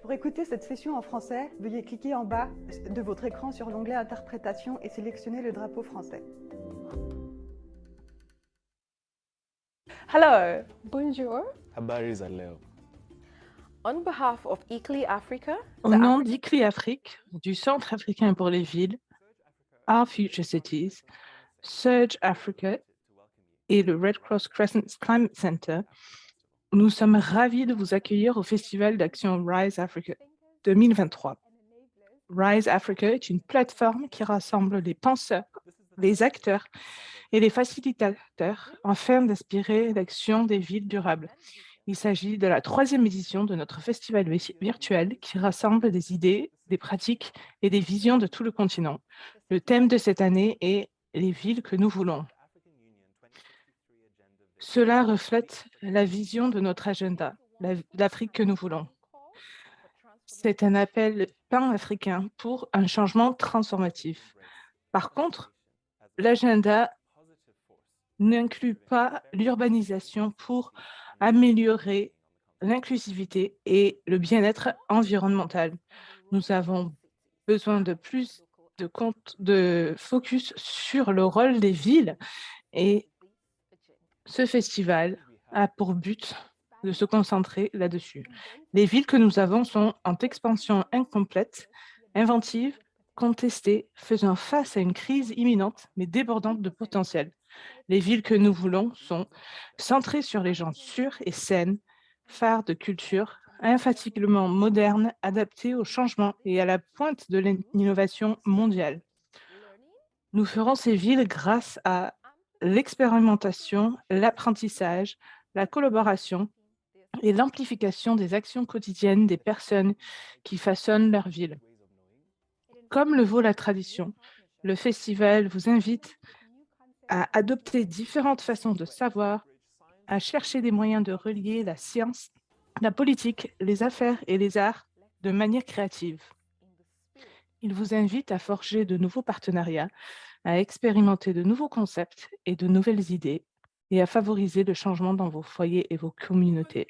Pour écouter cette session en français, veuillez cliquer en bas de votre écran sur l'onglet Interprétation et sélectionner le drapeau français. Hello, bonjour. Habari za leo. On behalf of ICLEI Africa, Au nom d'ICLEI Afrique, du Centre africain pour les villes, Our Future Cities, Surge Africa et le Red Cross Crescent Climate Center, nous sommes ravis de vous accueillir au Festival d'action Rise Africa 2023. Rise Africa est une plateforme qui rassemble les penseurs, les acteurs et les facilitateurs afin d'inspirer l'action des villes durables. Il s'agit de la 3e édition de notre festival virtuel qui rassemble des idées, des pratiques et des visions de tout le continent. Le thème de cette année est « Les villes que nous voulons ». Cela reflète la vision de notre agenda, l'Afrique que nous voulons. C'est un appel pan-africain pour un changement transformatif. Par contre, l'agenda n'inclut pas l'urbanisation pour améliorer l'inclusivité et le bien-être environnemental. Nous avons besoin de plus de focus sur le rôle des villes et ce festival a pour but de se concentrer là-dessus. Les villes que nous avons sont en expansion incomplète, inventives, contestées, faisant face à une crise imminente mais débordante de potentiel. Les villes que nous voulons sont centrées sur les gens sûrs et saines, phares de culture, infatigablement modernes, adaptées au changement et à la pointe de l'innovation mondiale. Nous ferons ces villes grâce à l'expérimentation, l'apprentissage, la collaboration et l'amplification des actions quotidiennes des personnes qui façonnent leur ville. Comme le vaut la tradition, le festival vous invite à adopter différentes façons de savoir, à chercher des moyens de relier la science, la politique, les affaires et les arts de manière créative. Il vous invite à forger de nouveaux partenariats, à expérimenter de nouveaux concepts et de nouvelles idées et à favoriser le changement dans vos foyers et vos communautés.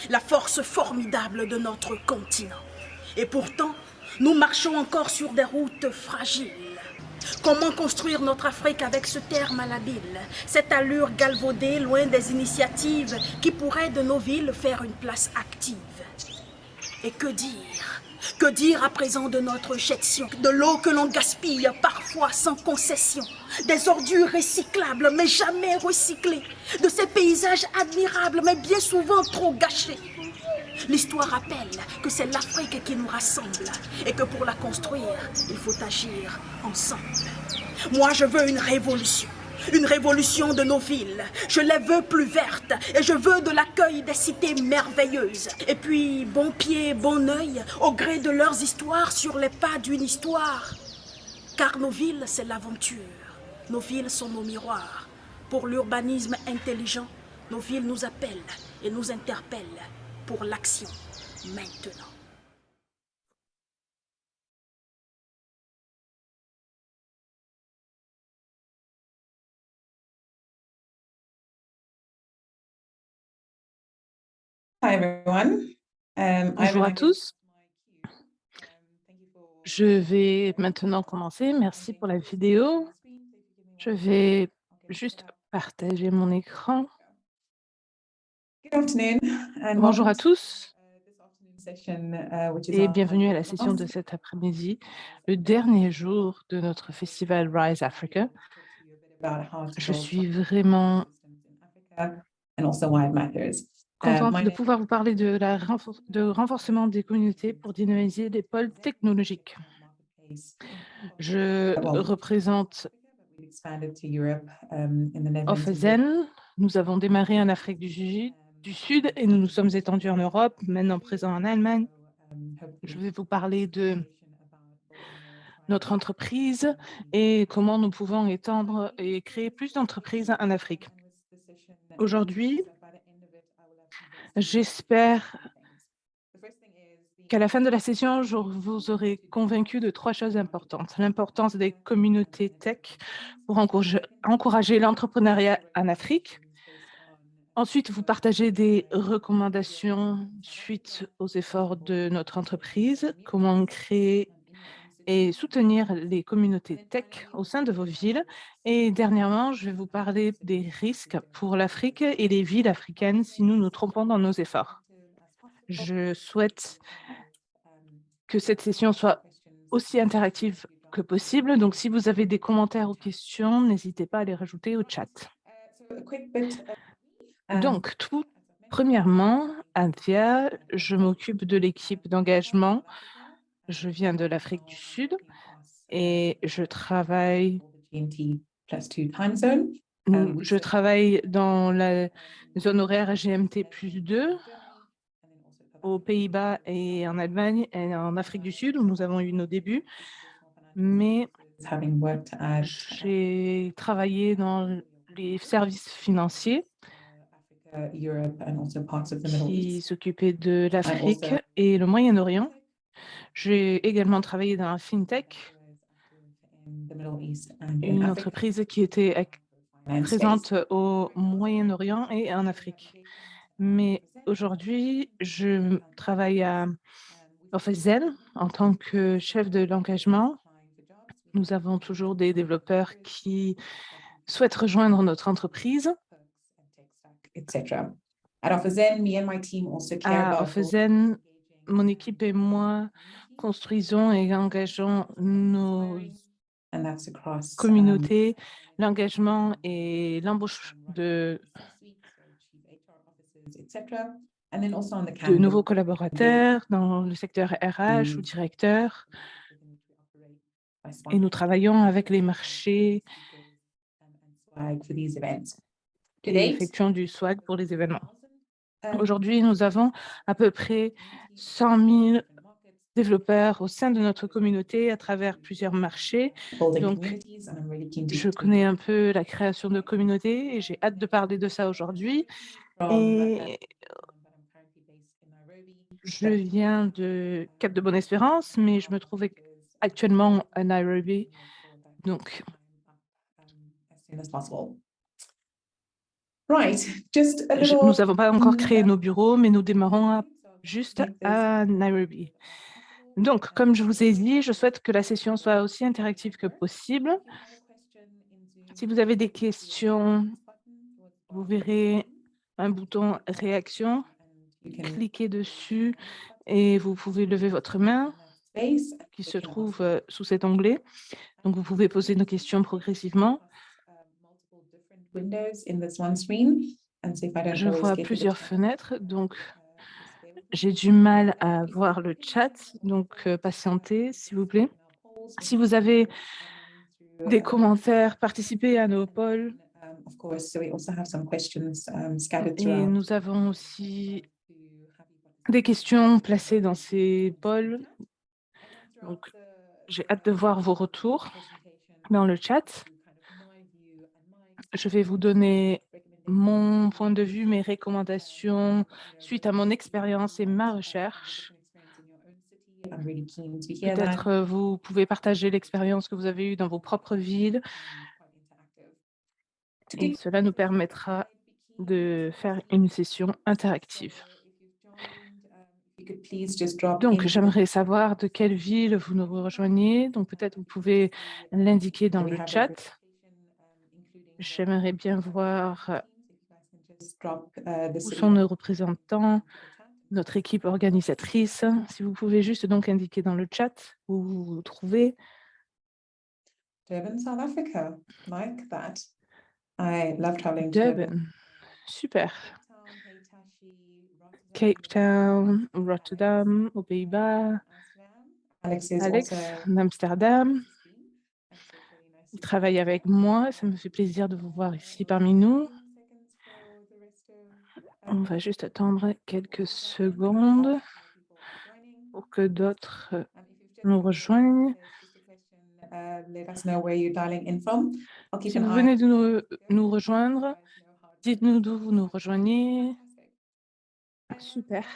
La force formidable de notre continent. Et pourtant, nous marchons encore sur des routes fragiles. Comment construire notre Afrique avec ce terme malhabile, cette allure galvaudée loin des initiatives qui pourraient de nos villes faire une place active? Et que dire? Que dire à présent de notre gestion, de l'eau que l'on gaspille parfois sans concession, des ordures recyclables mais jamais recyclées, de ces paysages admirables mais bien souvent trop gâchés? L'histoire rappelle que c'est l'Afrique qui nous rassemble et que pour la construire, il faut agir ensemble. Moi, je veux une révolution de nos villes. Je les veux plus vertes et je veux de l'accueil des cités merveilleuses. Et puis, bon pied, bon œil, au gré de leurs histoires sur les pas d'une histoire. Car nos villes, c'est l'aventure. Nos villes sont nos miroirs. Pour l'urbanisme intelligent, nos villes nous appellent et nous interpellent pour l'action maintenant. Hi everyone. Bonjour à tous. Je vais maintenant commencer. Merci pour la vidéo. Je vais juste partager mon écran. Bonjour à tous et bienvenue à la session de cet après-midi, le dernier jour de notre festival Rise Africa. Je suis vraiment contente de pouvoir vous parler de renforcement des communautés pour dynamiser les pôles technologiques. Je représente Ofezen. Nous avons démarré en Afrique du Sud et nous nous sommes étendus en Europe, maintenant présents en Allemagne. Je vais vous parler de notre entreprise et comment nous pouvons étendre et créer plus d'entreprises en Afrique. Aujourd'hui, j'espère qu'à la fin de la session, je vous aurai convaincu de 3 choses importantes. L'importance des communautés tech pour encourager l'entrepreneuriat en Afrique. Ensuite, vous partagez des recommandations suite aux efforts de notre entreprise, comment créer et soutenir les communautés tech au sein de vos villes. Et dernièrement, je vais vous parler des risques pour l'Afrique et les villes africaines si nous nous trompons dans nos efforts. Je souhaite que cette session soit aussi interactive que possible. Donc, si vous avez des commentaires ou questions, n'hésitez pas à les rajouter au chat. Donc, tout premièrement, Anthea, je m'occupe de l'équipe d'engagement. Je viens de l'Afrique du Sud et je travaille dans la zone horaire GMT+2 aux Pays-Bas et en Allemagne et en Afrique du Sud où nous avons eu nos débuts. Mais j'ai travaillé dans les services financiers qui s'occupaient de l'Afrique et le Moyen-Orient. J'ai également travaillé dans la FinTech, une entreprise qui était présente au Moyen-Orient et en Afrique. Mais aujourd'hui, je travaille à Offizen en tant que chef de l'engagement. Nous avons toujours des développeurs qui souhaitent rejoindre notre entreprise. À Offizen, mon équipe et moi construisons et engageons nos communautés, l'engagement et l'embauche de nouveaux collaborateurs dans le secteur RH ou directeur. Et nous travaillons avec les marchés et effectuons du swag pour les événements. Aujourd'hui, nous avons à peu près 100 000 développeurs au sein de notre communauté à travers plusieurs marchés. Donc, je connais un peu la création de communautés et j'ai hâte de parler de ça aujourd'hui. Et je viens de Cap de Bonne-Espérance, mais je me trouve actuellement à Nairobi. Donc, nous n'avons pas encore créé nos bureaux, mais nous démarrons juste à Nairobi. Donc, comme je vous ai dit, je souhaite que la session soit aussi interactive que possible. Si vous avez des questions, vous verrez un bouton réaction. Cliquez dessus et vous pouvez lever votre main qui se trouve sous cet onglet. Donc, vous pouvez poser nos questions progressivement. Je vois plusieurs fenêtres, donc j'ai du mal à voir le chat, donc patientez, s'il vous plaît. Si vous avez des commentaires, participez à nos polls. Et nous avons aussi des questions placées dans ces polls. Donc, j'ai hâte de voir vos retours dans le chat. Je vais vous donner mon point de vue, mes recommandations suite à mon expérience et ma recherche. Peut-être vous pouvez partager l'expérience que vous avez eue dans vos propres villes. Et cela nous permettra de faire une session interactive. Donc, j'aimerais savoir de quelle ville vous nous rejoignez. Donc, peut-être vous pouvez l'indiquer dans le chat. J'aimerais bien voir où sont nos représentants, notre équipe organisatrice. Si vous pouvez juste donc indiquer dans le chat où vous vous trouvez. Durban, South Africa, like that. I love traveling to Durban, super. Cape Town, Rotterdam, aux Pays-Bas. Alex d'Amsterdam. Il travaille avec moi, ça me fait plaisir de vous voir ici parmi nous. On va juste attendre quelques secondes pour que d'autres nous rejoignent. Si vous venez de nous rejoindre, dites-nous d'où vous nous rejoignez. Super.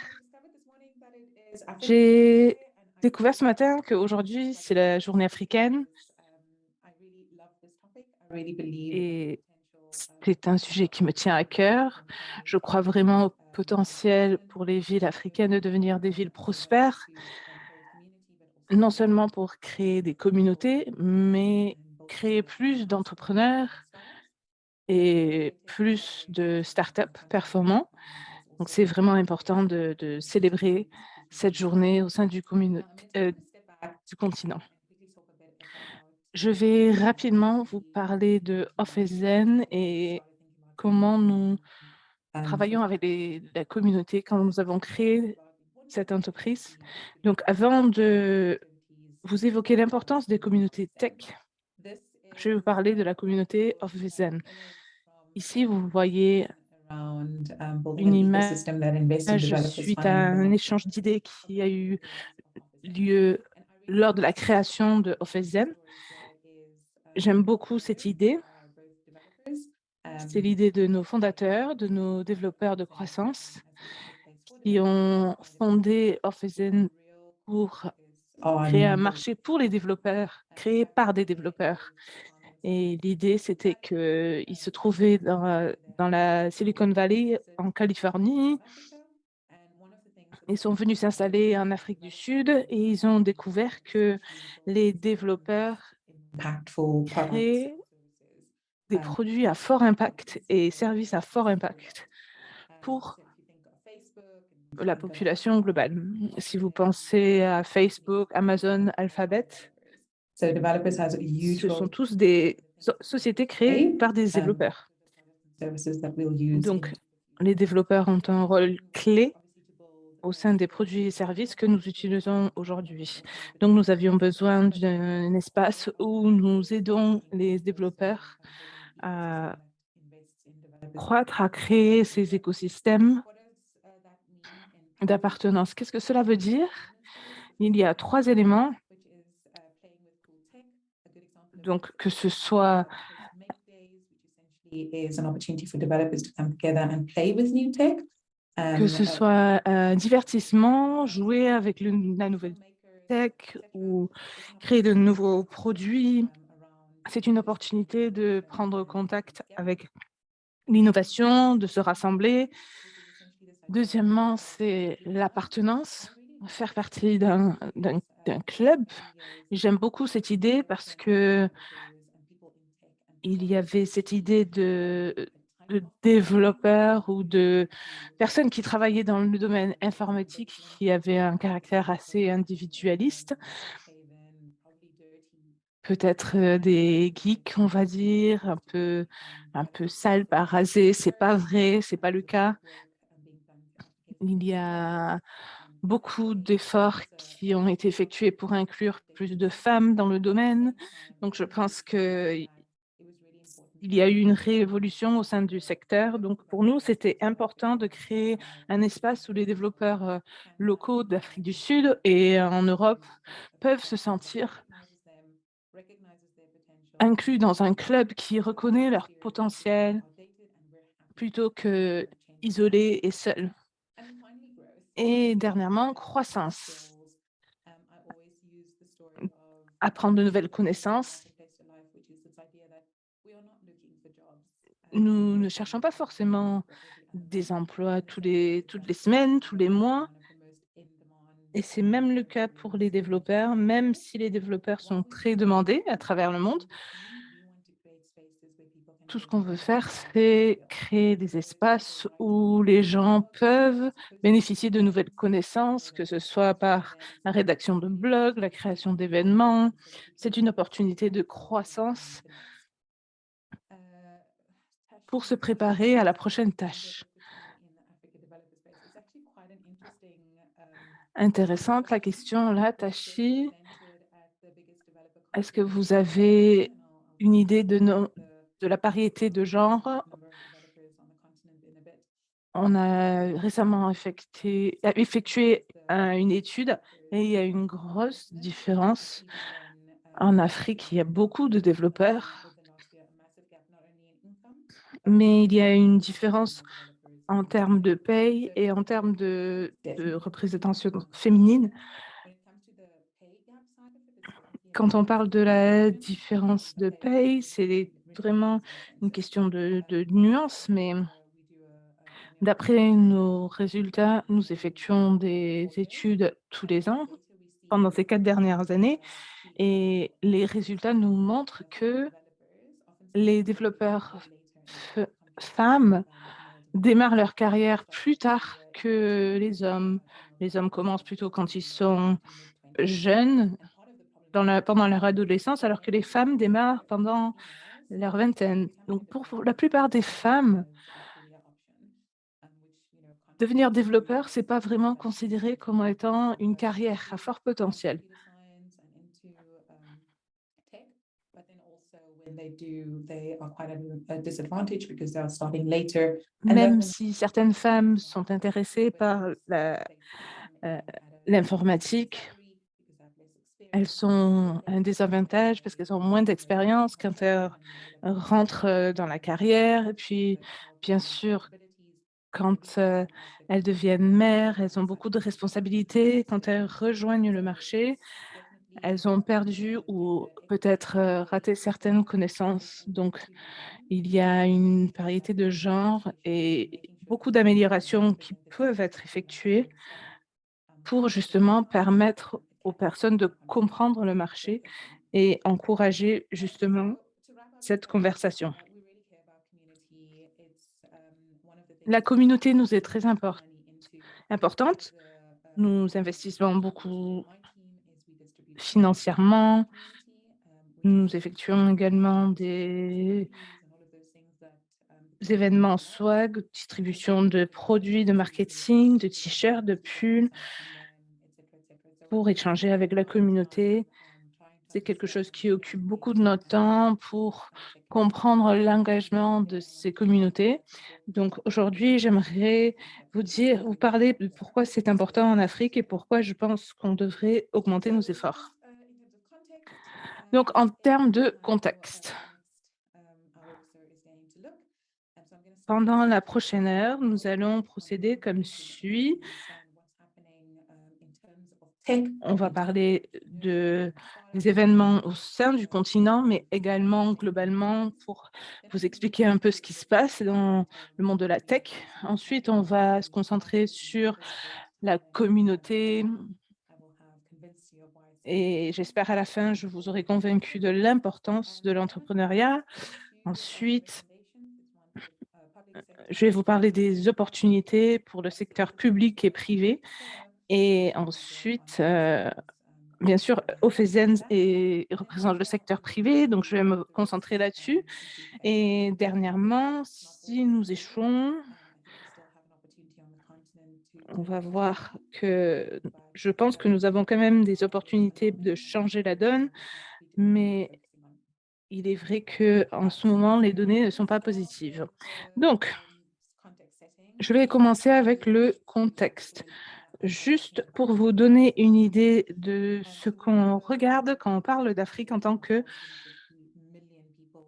J'ai découvert ce matin qu'aujourd'hui, c'est la journée africaine. Et C'est un sujet qui me tient à cœur. Je crois vraiment au potentiel pour les villes africaines de devenir des villes prospères, non seulement pour créer des communautés, mais créer plus d'entrepreneurs et plus de startups performants. Donc, c'est vraiment important de célébrer cette journée au sein du continent. Je vais rapidement vous parler de Office-Zen et comment nous travaillons avec la communauté quand nous avons créé cette entreprise. Donc, avant de vous évoquer l'importance des communautés tech, je vais vous parler de la communauté Office-Zen. Ici, vous voyez une image suite à un échange d'idées qui a eu lieu lors de la création de Office-Zen. J'aime beaucoup cette idée. C'est l'idée de nos fondateurs, de nos développeurs de croissance qui ont fondé Office-Zen pour créer un marché pour les développeurs, créé par des développeurs. Et l'idée, c'était qu'ils se trouvaient dans la Silicon Valley, en Californie. Ils sont venus s'installer en Afrique du Sud et ils ont découvert que les développeurs créent des produits à fort impact et services à fort impact pour la population globale. Si vous pensez à Facebook, Amazon, Alphabet, ce sont tous des sociétés créées par des développeurs. Donc, les développeurs ont un rôle clé au sein des produits et services que nous utilisons aujourd'hui. Donc, nous avions besoin d'un espace où nous aidons les développeurs à croître, à créer ces écosystèmes d'appartenance. Qu'est-ce que cela veut dire? Il y a 3 éléments. Donc, que ce soit un divertissement, jouer avec la nouvelle tech ou créer de nouveaux produits. C'est une opportunité de prendre contact avec l'innovation, de se rassembler. Deuxièmement, c'est l'appartenance, faire partie d'un club. J'aime beaucoup cette idée parce que il y avait cette idée de développeurs ou de personnes qui travaillaient dans le domaine informatique qui avaient un caractère assez individualiste. Peut-être des geeks, on va dire, un peu sales, pas rasés. C'est pas vrai, c'est pas le cas. Il y a beaucoup d'efforts qui ont été effectués pour inclure plus de femmes dans le domaine. Donc, je pense qu'il y a eu une révolution au sein du secteur. Donc, pour nous, c'était important de créer un espace où les développeurs locaux d'Afrique du Sud et en Europe peuvent se sentir inclus dans un club qui reconnaît leur potentiel plutôt que isolés et seuls. Et dernièrement, croissance. Apprendre de nouvelles connaissances. Nous ne cherchons pas forcément des emplois toutes les semaines, tous les mois. Et c'est même le cas pour les développeurs, même si les développeurs sont très demandés à travers le monde. Tout ce qu'on veut faire, c'est créer des espaces où les gens peuvent bénéficier de nouvelles connaissances, que ce soit par la rédaction de blogs, la création d'événements. C'est une opportunité de croissance pour se préparer à la prochaine tâche. Intéressante la question là, Tashi. Est-ce que vous avez une idée de la parité de genre? On a récemment effectué une étude et il y a une grosse différence. En Afrique, il y a beaucoup de développeurs, mais il y a une différence en termes de paye et en termes de représentation féminine. Quand on parle de la différence de paye, c'est vraiment une question de nuance, mais d'après nos résultats, nous effectuons des études tous les ans pendant ces 4 dernières années et les résultats nous montrent que les développeurs femmes démarrent leur carrière plus tard que les hommes. Les hommes commencent plutôt quand ils sont jeunes, pendant leur adolescence, alors que les femmes démarrent pendant leur vingtaine. Donc, pour la plupart des femmes, devenir développeur, c'est pas vraiment considéré comme étant une carrière à fort potentiel. Même si certaines femmes sont intéressées par euh, l'informatique, elles sont un désavantage parce qu'elles ont moins d'expérience quand elles rentrent dans la carrière. Et puis, bien sûr, quand elles deviennent mères, elles ont beaucoup de responsabilités. Quand elles rejoignent le marché, elles ont perdu ou peut-être raté certaines connaissances. Donc, il y a une variété de genres et beaucoup d'améliorations qui peuvent être effectuées pour justement permettre aux personnes de comprendre le marché et encourager justement cette conversation. La communauté nous est très importante. Nous investissons beaucoup financièrement. Nous effectuons également des événements swag, distribution de produits de marketing, de t-shirts, de pulls pour échanger avec la communauté. C'est quelque chose qui occupe beaucoup de notre temps pour comprendre l'engagement de ces communautés. Donc aujourd'hui, j'aimerais vous parler de pourquoi c'est important en Afrique et pourquoi je pense qu'on devrait augmenter nos efforts. Donc en termes de contexte, pendant la prochaine heure, nous allons procéder comme suit. On va parler des événements au sein du continent, mais également globalement pour vous expliquer un peu ce qui se passe dans le monde de la tech. Ensuite, on va se concentrer sur la communauté et j'espère à la fin, je vous aurai convaincu de l'importance de l'entrepreneuriat. Ensuite, je vais vous parler des opportunités pour le secteur public et privé. Et ensuite, bien sûr, Ophésienne représente le secteur privé, donc je vais me concentrer là-dessus. Et dernièrement, si nous échouons, on va voir que je pense que nous avons quand même des opportunités de changer la donne, mais il est vrai qu'en ce moment, les données ne sont pas positives. Donc, je vais commencer avec le contexte. Juste pour vous donner une idée de ce qu'on regarde quand on parle d'Afrique en tant que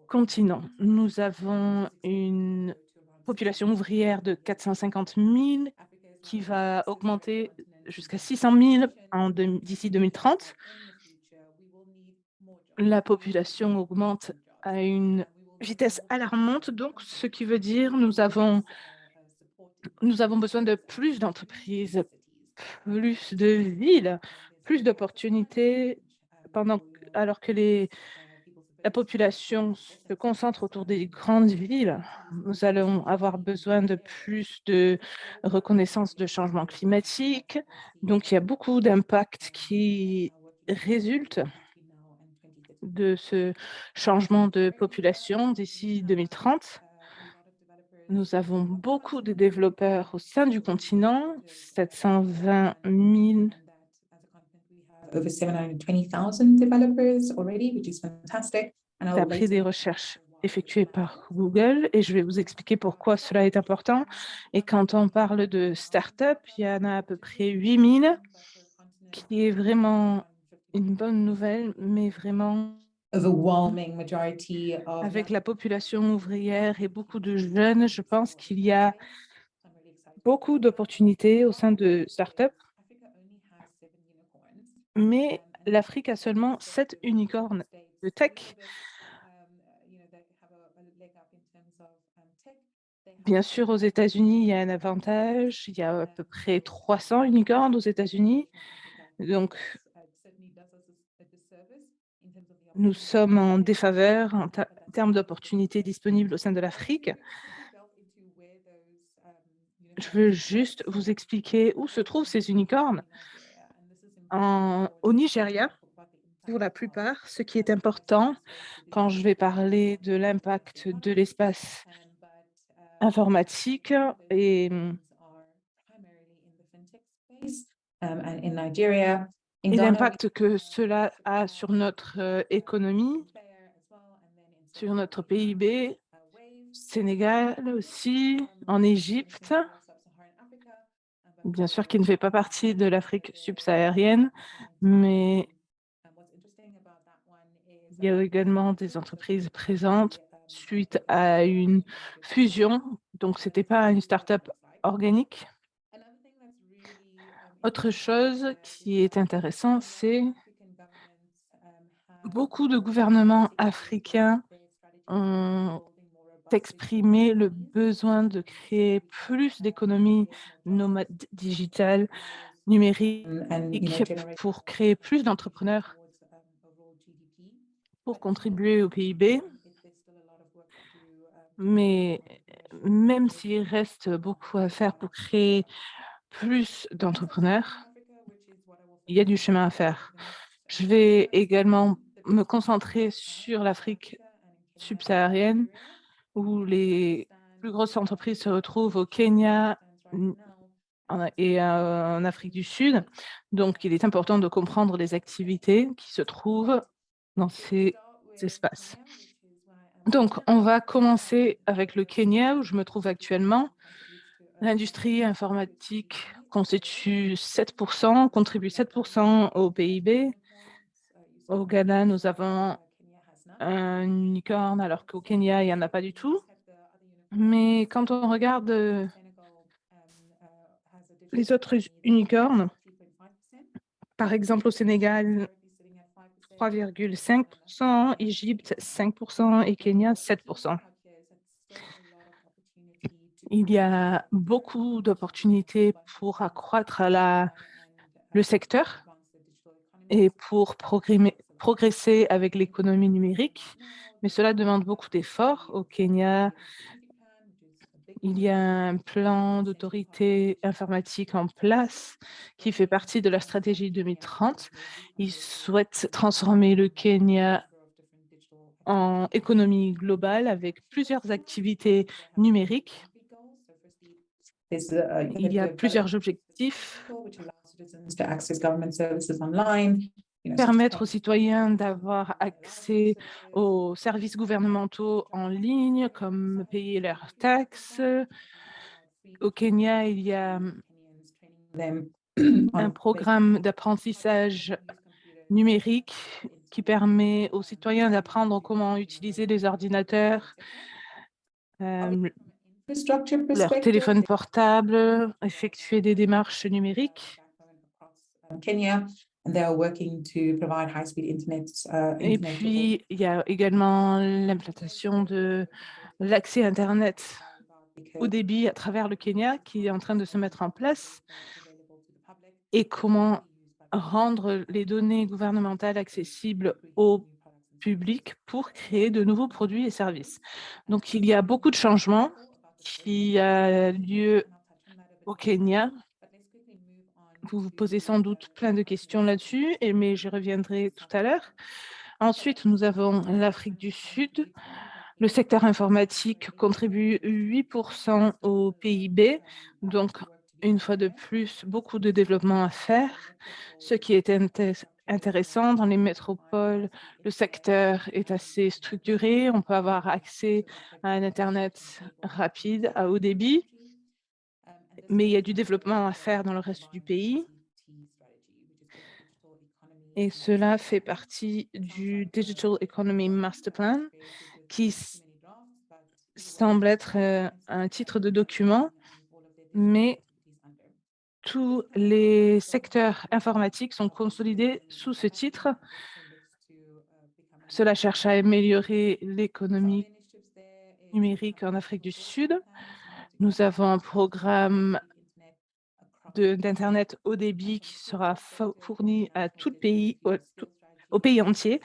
continent. Nous avons une population ouvrière de 450 000 qui va augmenter jusqu'à 600 000 d'ici 2030. La population augmente à une vitesse alarmante, donc ce qui veut dire nous avons besoin de plus d'entreprises, plus de villes, plus d'opportunités, alors que la population se concentre autour des grandes villes. Nous allons avoir besoin de plus de reconnaissance de changement climatique. Donc, il y a beaucoup d'impacts qui résultent de ce changement de population d'ici 2030. Nous avons beaucoup de développeurs au sein du continent, 720 000. Over 720,000 developers already, which is fantastic. D'après des recherches effectuées par Google, et je vais vous expliquer pourquoi cela est important. Et quand on parle de start-up, il y en a à peu près 8 000, qui est vraiment une bonne nouvelle, mais vraiment Overwhelming majority of avec la population ouvrière et beaucoup de jeunes, je pense qu'il y a beaucoup d'opportunités au sein de start-up, mais l'Afrique a seulement 7 unicornes de tech. Bien sûr, aux États-Unis, il y a un avantage. Il y a à peu près 300 unicornes aux États-Unis. Donc, nous sommes en défaveur en termes d'opportunités disponibles au sein de l'Afrique. Je veux juste vous expliquer où se trouvent ces unicornes. Au Nigeria, pour la plupart, ce qui est important quand je vais parler de l'impact de l'espace informatique et l'impact que cela a sur notre économie, sur notre PIB, Sénégal aussi, en Égypte, bien sûr qui ne fait pas partie de l'Afrique subsaharienne, mais il y a également des entreprises présentes suite à une fusion, donc ce n'était pas une start-up organique. Autre chose qui est intéressant, c'est beaucoup de gouvernements africains ont exprimé le besoin de créer plus d'économies nomades digitales, numériques, pour créer plus d'entrepreneurs, pour contribuer au PIB. Mais même s'il reste beaucoup à faire pour créer plus d'entrepreneurs, il y a du chemin à faire. Je vais également me concentrer sur l'Afrique subsaharienne, où les plus grosses entreprises se retrouvent au Kenya et en Afrique du Sud. Donc, il est important de comprendre les activités qui se trouvent dans ces espaces. Donc, on va commencer avec le Kenya, où je me trouve actuellement. L'industrie informatique contribue 7% au PIB. Au Ghana, nous avons un unicorne, alors qu'au Kenya, il n'y en a pas du tout. Mais quand on regarde les autres unicornes, par exemple au Sénégal, 3,5%, Égypte 5% et Kenya 7%. Il y a beaucoup d'opportunités pour accroître le secteur et pour progresser avec l'économie numérique, mais cela demande beaucoup d'efforts. Au Kenya, il y a un plan d'autorité informatique en place qui fait partie de la stratégie 2030. Ils souhaitent transformer le Kenya en économie globale avec plusieurs activités numériques. Il y a plusieurs objectifs. Permettre aux citoyens d'avoir accès aux services gouvernementaux en ligne, comme payer leurs taxes. Au Kenya, il y a un programme d'apprentissage numérique qui permet aux citoyens d'apprendre comment utiliser les ordinateurs, leur téléphone portable, effectuer des démarches numériques. Et puis, il y a également l'implantation de l'accès Internet au débit à travers le Kenya qui est en train de se mettre en place et comment rendre les données gouvernementales accessibles au public pour créer de nouveaux produits et services. Donc, il y a beaucoup de changements qui ont lieu au Kenya. Vous vous posez sans doute plein de questions là-dessus, mais je reviendrai tout à l'heure. Ensuite, nous avons l'Afrique du Sud. Le secteur informatique contribue 8% au PIB, donc une fois de plus, beaucoup de développement à faire. Ce qui est intéressant dans les métropoles, le secteur est assez structuré. On peut avoir accès à un Internet rapide, à haut débit, mais il y a du développement à faire dans le reste du pays. Et cela fait partie du Digital Economy Master Plan, qui semble être un titre de document, mais tous les secteurs informatiques sont consolidés sous ce titre. Cela cherche à améliorer l'économie numérique en Afrique du Sud. Nous avons un programme d'Internet haut débit qui sera fourni à tout le pays, au pays entier,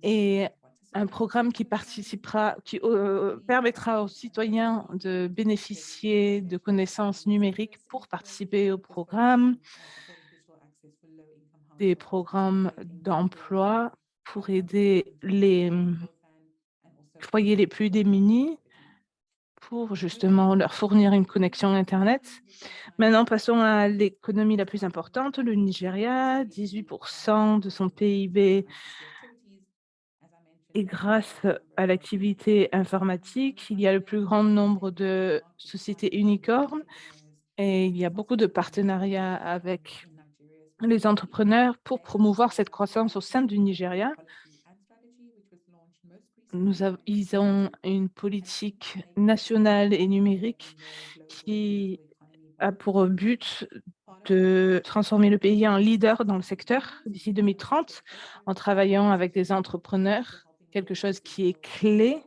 et un programme qui permettra aux citoyens de bénéficier de connaissances numériques pour participer au programme, des programmes d'emploi pour aider les foyers les plus démunis, pour justement leur fournir une connexion Internet. Maintenant, passons à l'économie la plus importante, le Nigeria. 18% de son PIB est grâce à l'activité informatique. Il y a le plus grand nombre de sociétés unicornes et il y a beaucoup de partenariats avec les entrepreneurs pour promouvoir cette croissance au sein du Nigeria. Ils ont une politique nationale et numérique qui a pour but de transformer le pays en leader dans le secteur d'ici 2030 en travaillant avec des entrepreneurs, quelque chose qui est clé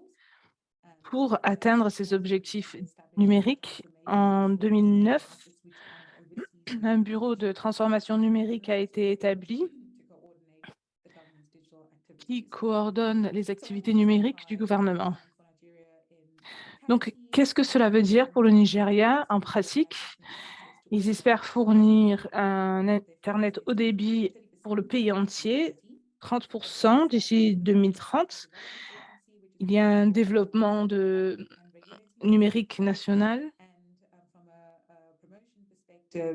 pour atteindre ces objectifs numériques. En 2009, un bureau de transformation numérique a été établi qui coordonne les activités numériques du gouvernement. Donc, qu'est-ce que cela veut dire pour le Nigeria en pratique? Ils espèrent fournir un Internet haut débit pour le pays entier, 30% d'ici 2030. Il y a un développement numérique national. Et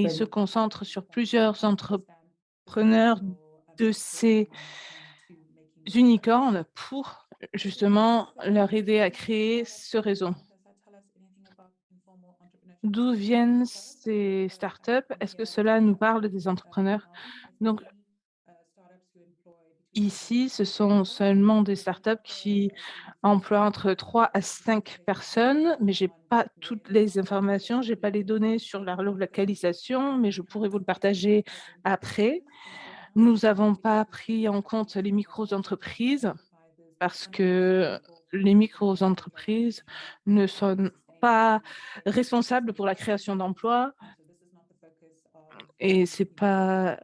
ils se concentrent sur plusieurs entrepreneurs de ces unicornes pour justement leur aider à créer ce réseau. D'où viennent ces startups? Est-ce que cela nous parle des entrepreneurs? Donc, ici, ce sont seulement des startups qui emploient entre 3 à 5 personnes, mais je n'ai pas toutes les informations, je n'ai pas les données sur la localisation, mais je pourrais vous le partager après. Nous n'avons pas pris en compte les micro-entreprises parce que les micro-entreprises ne sont pas responsables pour la création d'emplois et ce n'est pas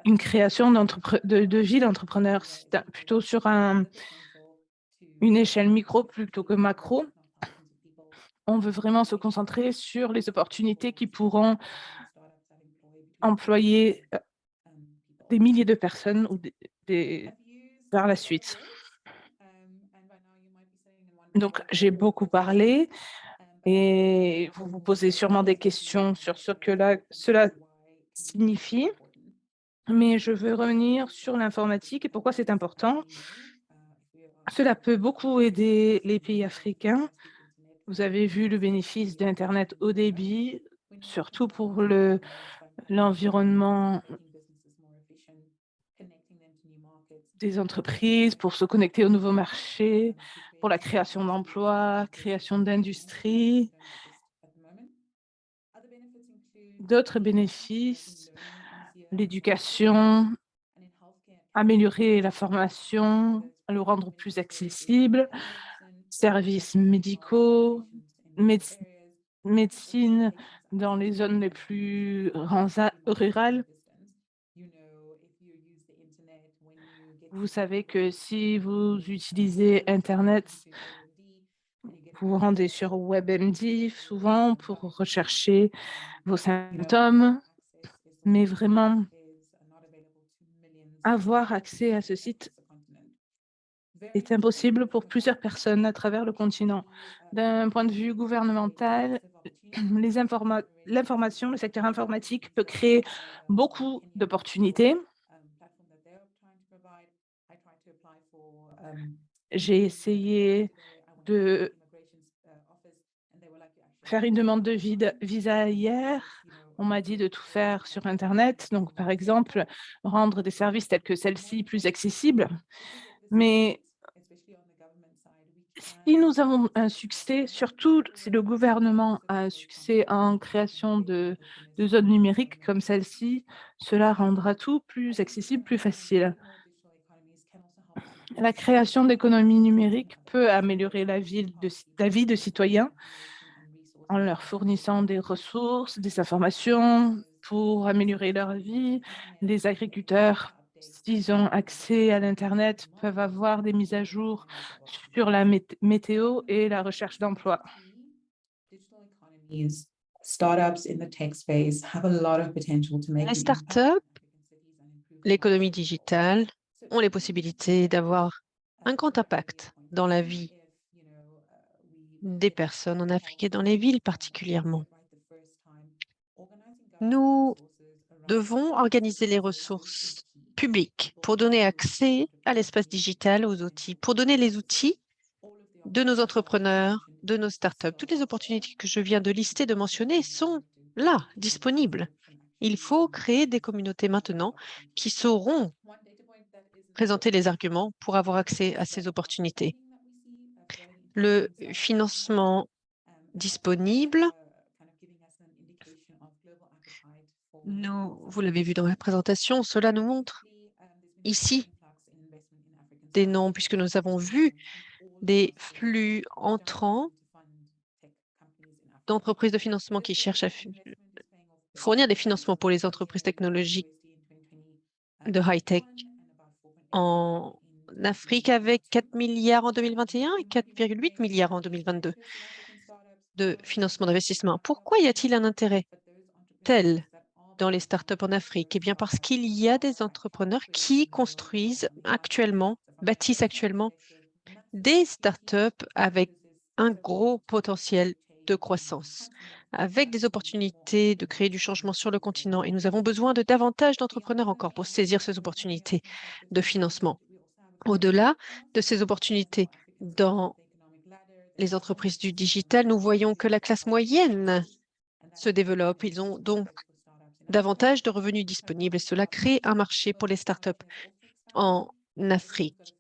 une création de vie d'entrepreneur, c'est plutôt sur une échelle micro plutôt que macro. On veut vraiment se concentrer sur les opportunités qui pourront employer des milliers de personnes ou par la suite. Donc, j'ai beaucoup parlé et vous vous posez sûrement des questions sur ce que cela signifie, mais je veux revenir sur l'informatique et pourquoi c'est important. Cela peut beaucoup aider les pays africains. Vous avez vu le bénéfice d'Internet haut débit, surtout pour l'environnement des entreprises, pour se connecter aux nouveaux marchés, pour la création d'emplois, création d'industries. D'autres bénéfices, l'éducation, améliorer la formation, le rendre plus accessible, services médicaux, médecine dans les zones les plus rurales. Vous savez que si vous utilisez Internet, vous vous rendez sur WebMD souvent pour rechercher vos symptômes, mais vraiment avoir accès à ce site est impossible pour plusieurs personnes à travers le continent. D'un point de vue gouvernemental, l'information, le secteur informatique peut créer beaucoup d'opportunités. J'ai essayé de faire une demande de visa hier. On m'a dit de tout faire sur Internet. Donc, par exemple, rendre des services tels que celle-ci plus accessibles. Mais Si nous avons un succès, surtout si le gouvernement a un succès en création de zones numériques comme celle-ci, cela rendra tout plus accessible, plus facile. La création d'économies numériques peut améliorer la vie de citoyens en leur fournissant des ressources, des informations pour améliorer leur vie. Les agriculteurs, s'ils ont accès à l'Internet, peuvent avoir des mises à jour sur la météo et la recherche d'emploi. Startups in the tech space have a lot of potential to make Les an impact. startups, l'économie digitale, ont les possibilités d'avoir un grand impact dans la vie des personnes en Afrique et dans les villes particulièrement. Nous devons organiser les ressources publiques pour donner accès à l'espace digital, aux outils, pour donner les outils de nos entrepreneurs, de nos startups. Toutes les opportunités que je viens de lister, de mentionner, sont là, disponibles. Il faut créer des communautés maintenant qui sauront présenter les arguments pour avoir accès à ces opportunités. Le financement disponible, vous l'avez vu dans la présentation, cela nous montre ici des noms, puisque nous avons vu des flux entrants d'entreprises de financement qui cherchent à fournir des financements pour les entreprises technologiques de high-tech en Afrique avec 4 milliards en 2021 et 4,8 milliards en 2022 de financement d'investissement. Pourquoi y a-t-il un intérêt tel dans les startups en Afrique? Eh bien, parce qu'il y a des entrepreneurs qui construisent actuellement, bâtissent actuellement des startups avec un gros potentiel de croissance, avec des opportunités de créer du changement sur le continent. Et nous avons besoin de davantage d'entrepreneurs encore pour saisir ces opportunités de financement. Au-delà de ces opportunités dans les entreprises du digital, nous voyons que la classe moyenne se développe. Ils ont donc davantage de revenus disponibles et cela crée un marché pour les startups en Afrique.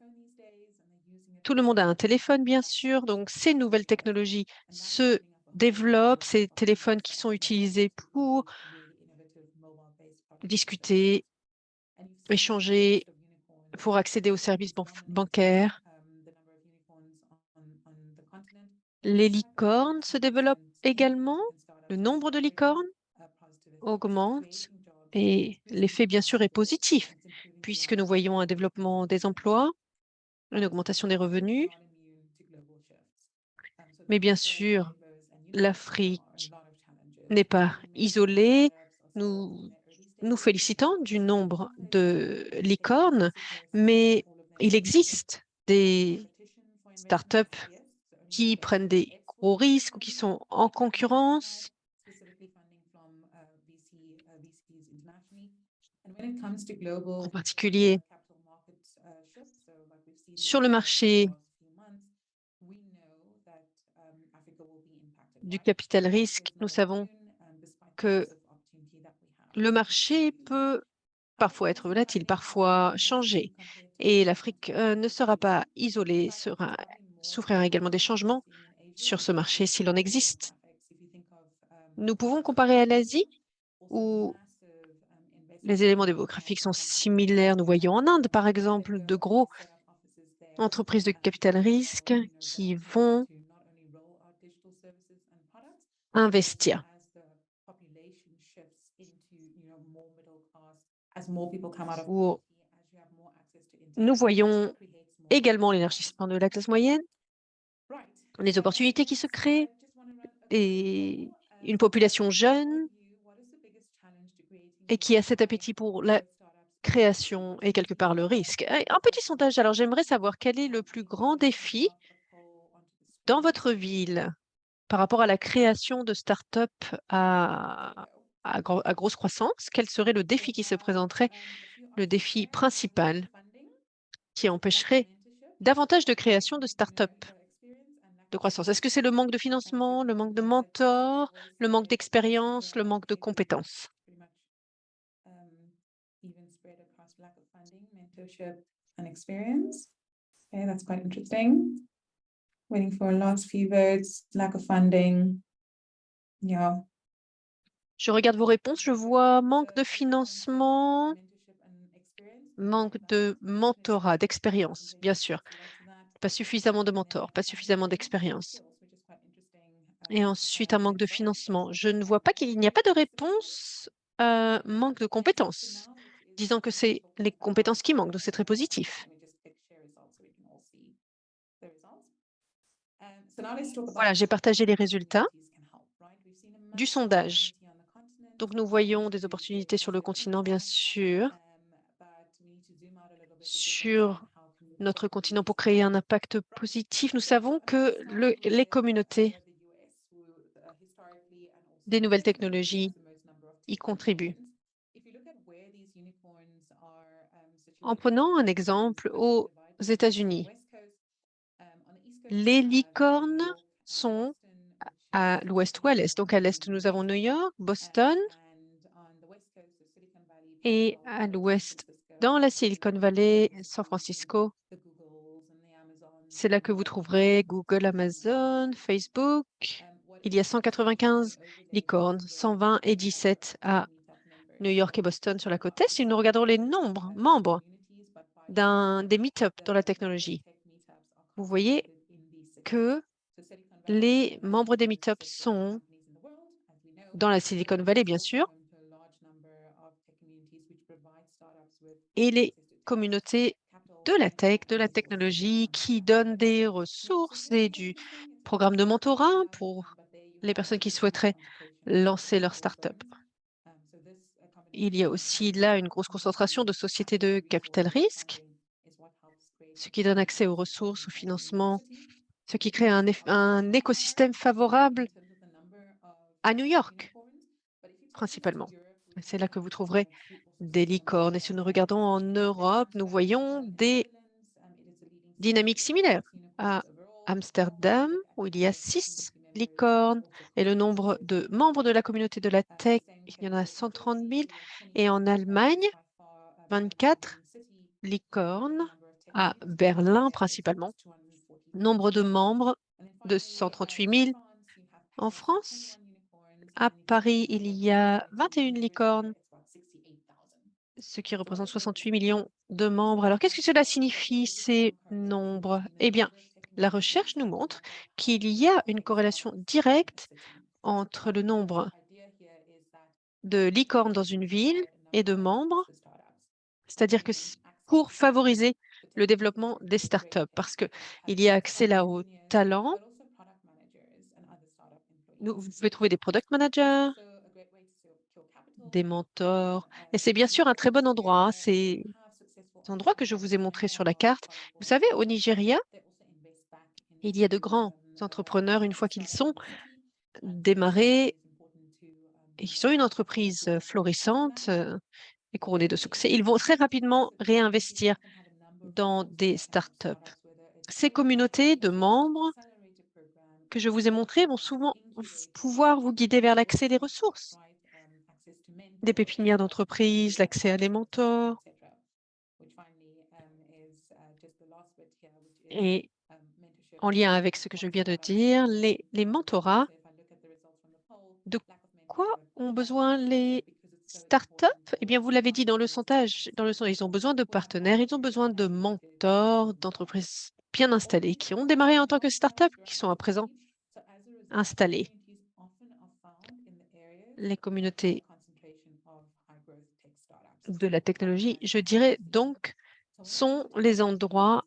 Tout le monde a un téléphone, bien sûr, donc ces nouvelles technologies se développent, ces téléphones qui sont utilisés pour discuter, échanger, pour accéder aux services bancaires. Les licornes se développent également. Le nombre de licornes augmente et l'effet, bien sûr, est positif puisque nous voyons un développement des emplois, une augmentation des revenus. Mais bien sûr, l'Afrique n'est pas isolée. Nous nous félicitons du nombre de licornes, mais il existe des startups qui prennent des gros risques ou qui sont en concurrence. En particulier sur le marché du capital risque, nous savons que le marché peut parfois être volatile, parfois changer. Et l'Afrique ne sera pas isolée, souffrira également des changements sur ce marché s'il en existe. Nous pouvons comparer à l'Asie, où les éléments démographiques sont similaires. Nous voyons en Inde, par exemple, de gros entreprises de capital risque qui vont investir. Nous voyons également l'élargissement de la classe moyenne, les opportunités qui se créent, et une population jeune et qui a cet appétit pour la création et quelque part le risque. Un petit sondage, alors j'aimerais savoir quel est le plus grand défi dans votre ville par rapport à la création de start-up à grosse croissance. Quel serait le défi qui se présenterait, le défi principal qui empêcherait davantage de création de start-up de croissance? Est-ce que c'est le manque de financement, le manque de mentors, le manque d'expérience, le manque de compétences? Okay, that's quite interesting. waiting for our last few votes, lack of funding. Yeah. Je regarde vos réponses, je vois manque de financement, manque de mentorat, d'expérience, bien sûr. Pas suffisamment de mentors, pas suffisamment d'expérience. Et ensuite, un manque de financement. Je ne vois pas qu'il n'y a pas de réponse, manque de compétences. Disons que c'est les compétences qui manquent, donc c'est très positif. Voilà, j'ai partagé les résultats du sondage. Donc, nous voyons des opportunités sur le continent, bien sûr, sur notre continent pour créer un impact positif. Nous savons que les communautés des nouvelles technologies y contribuent. En prenant un exemple aux États-Unis, les licornes sont à l'ouest ou à l'est. Donc, à l'est, nous avons New York, Boston, et à l'ouest, dans la Silicon Valley, San Francisco. C'est là que vous trouverez Google, Amazon, Facebook. Il y a 195 licornes, 120 et 17 à New York et Boston sur la côte est. Si nous regardons les membres des meet-up dans la technologie, vous voyez que les membres des meet-up sont dans la Silicon Valley, bien sûr, et les communautés de la tech, de la technologie, qui donnent des ressources et du programme de mentorat pour les personnes qui souhaiteraient lancer leur start-up. Il y a aussi là une grosse concentration de sociétés de capital risque, ce qui donne accès aux ressources, au financement, ce qui crée un écosystème favorable à New York, principalement. C'est là que vous trouverez des licornes. Et si nous regardons en Europe, nous voyons des dynamiques similaires. À Amsterdam, où il y a 6 licornes, et le nombre de membres de la communauté de la tech, il y en a 130 000. Et en Allemagne, 24 licornes, à Berlin principalement. Nombre de membres de 138 000. En France, à Paris, il y a 21 licornes, ce qui représente 68 millions de membres. Alors, qu'est-ce que cela signifie, ces nombres? Eh bien, la recherche nous montre qu'il y a une corrélation directe entre le nombre de licornes dans une ville et de membres, c'est-à-dire que pour favoriser le développement des startups, parce qu'il y a accès là au talent. Vous pouvez trouver des product managers, des mentors, et c'est bien sûr un très bon endroit, hein. C'est l'endroit que je vous ai montré sur la carte. Vous savez, au Nigeria, il y a de grands entrepreneurs, une fois qu'ils sont démarrés et qu'ils ont une entreprise florissante et couronnée de succès, ils vont très rapidement réinvestir dans des startups. Ces communautés de membres que je vous ai montrées vont souvent pouvoir vous guider vers l'accès des ressources, des pépinières d'entreprise, l'accès à des mentors. Et en lien avec ce que je viens de dire, les mentorats, de quoi ont besoin les startups? Eh bien, vous l'avez dit dans le sondage, ils ont besoin de partenaires, ils ont besoin de mentors, d'entreprises bien installées, qui ont démarré en tant que startup, qui sont à présent installées. Les communautés de la technologie, je dirais donc, sont les endroits.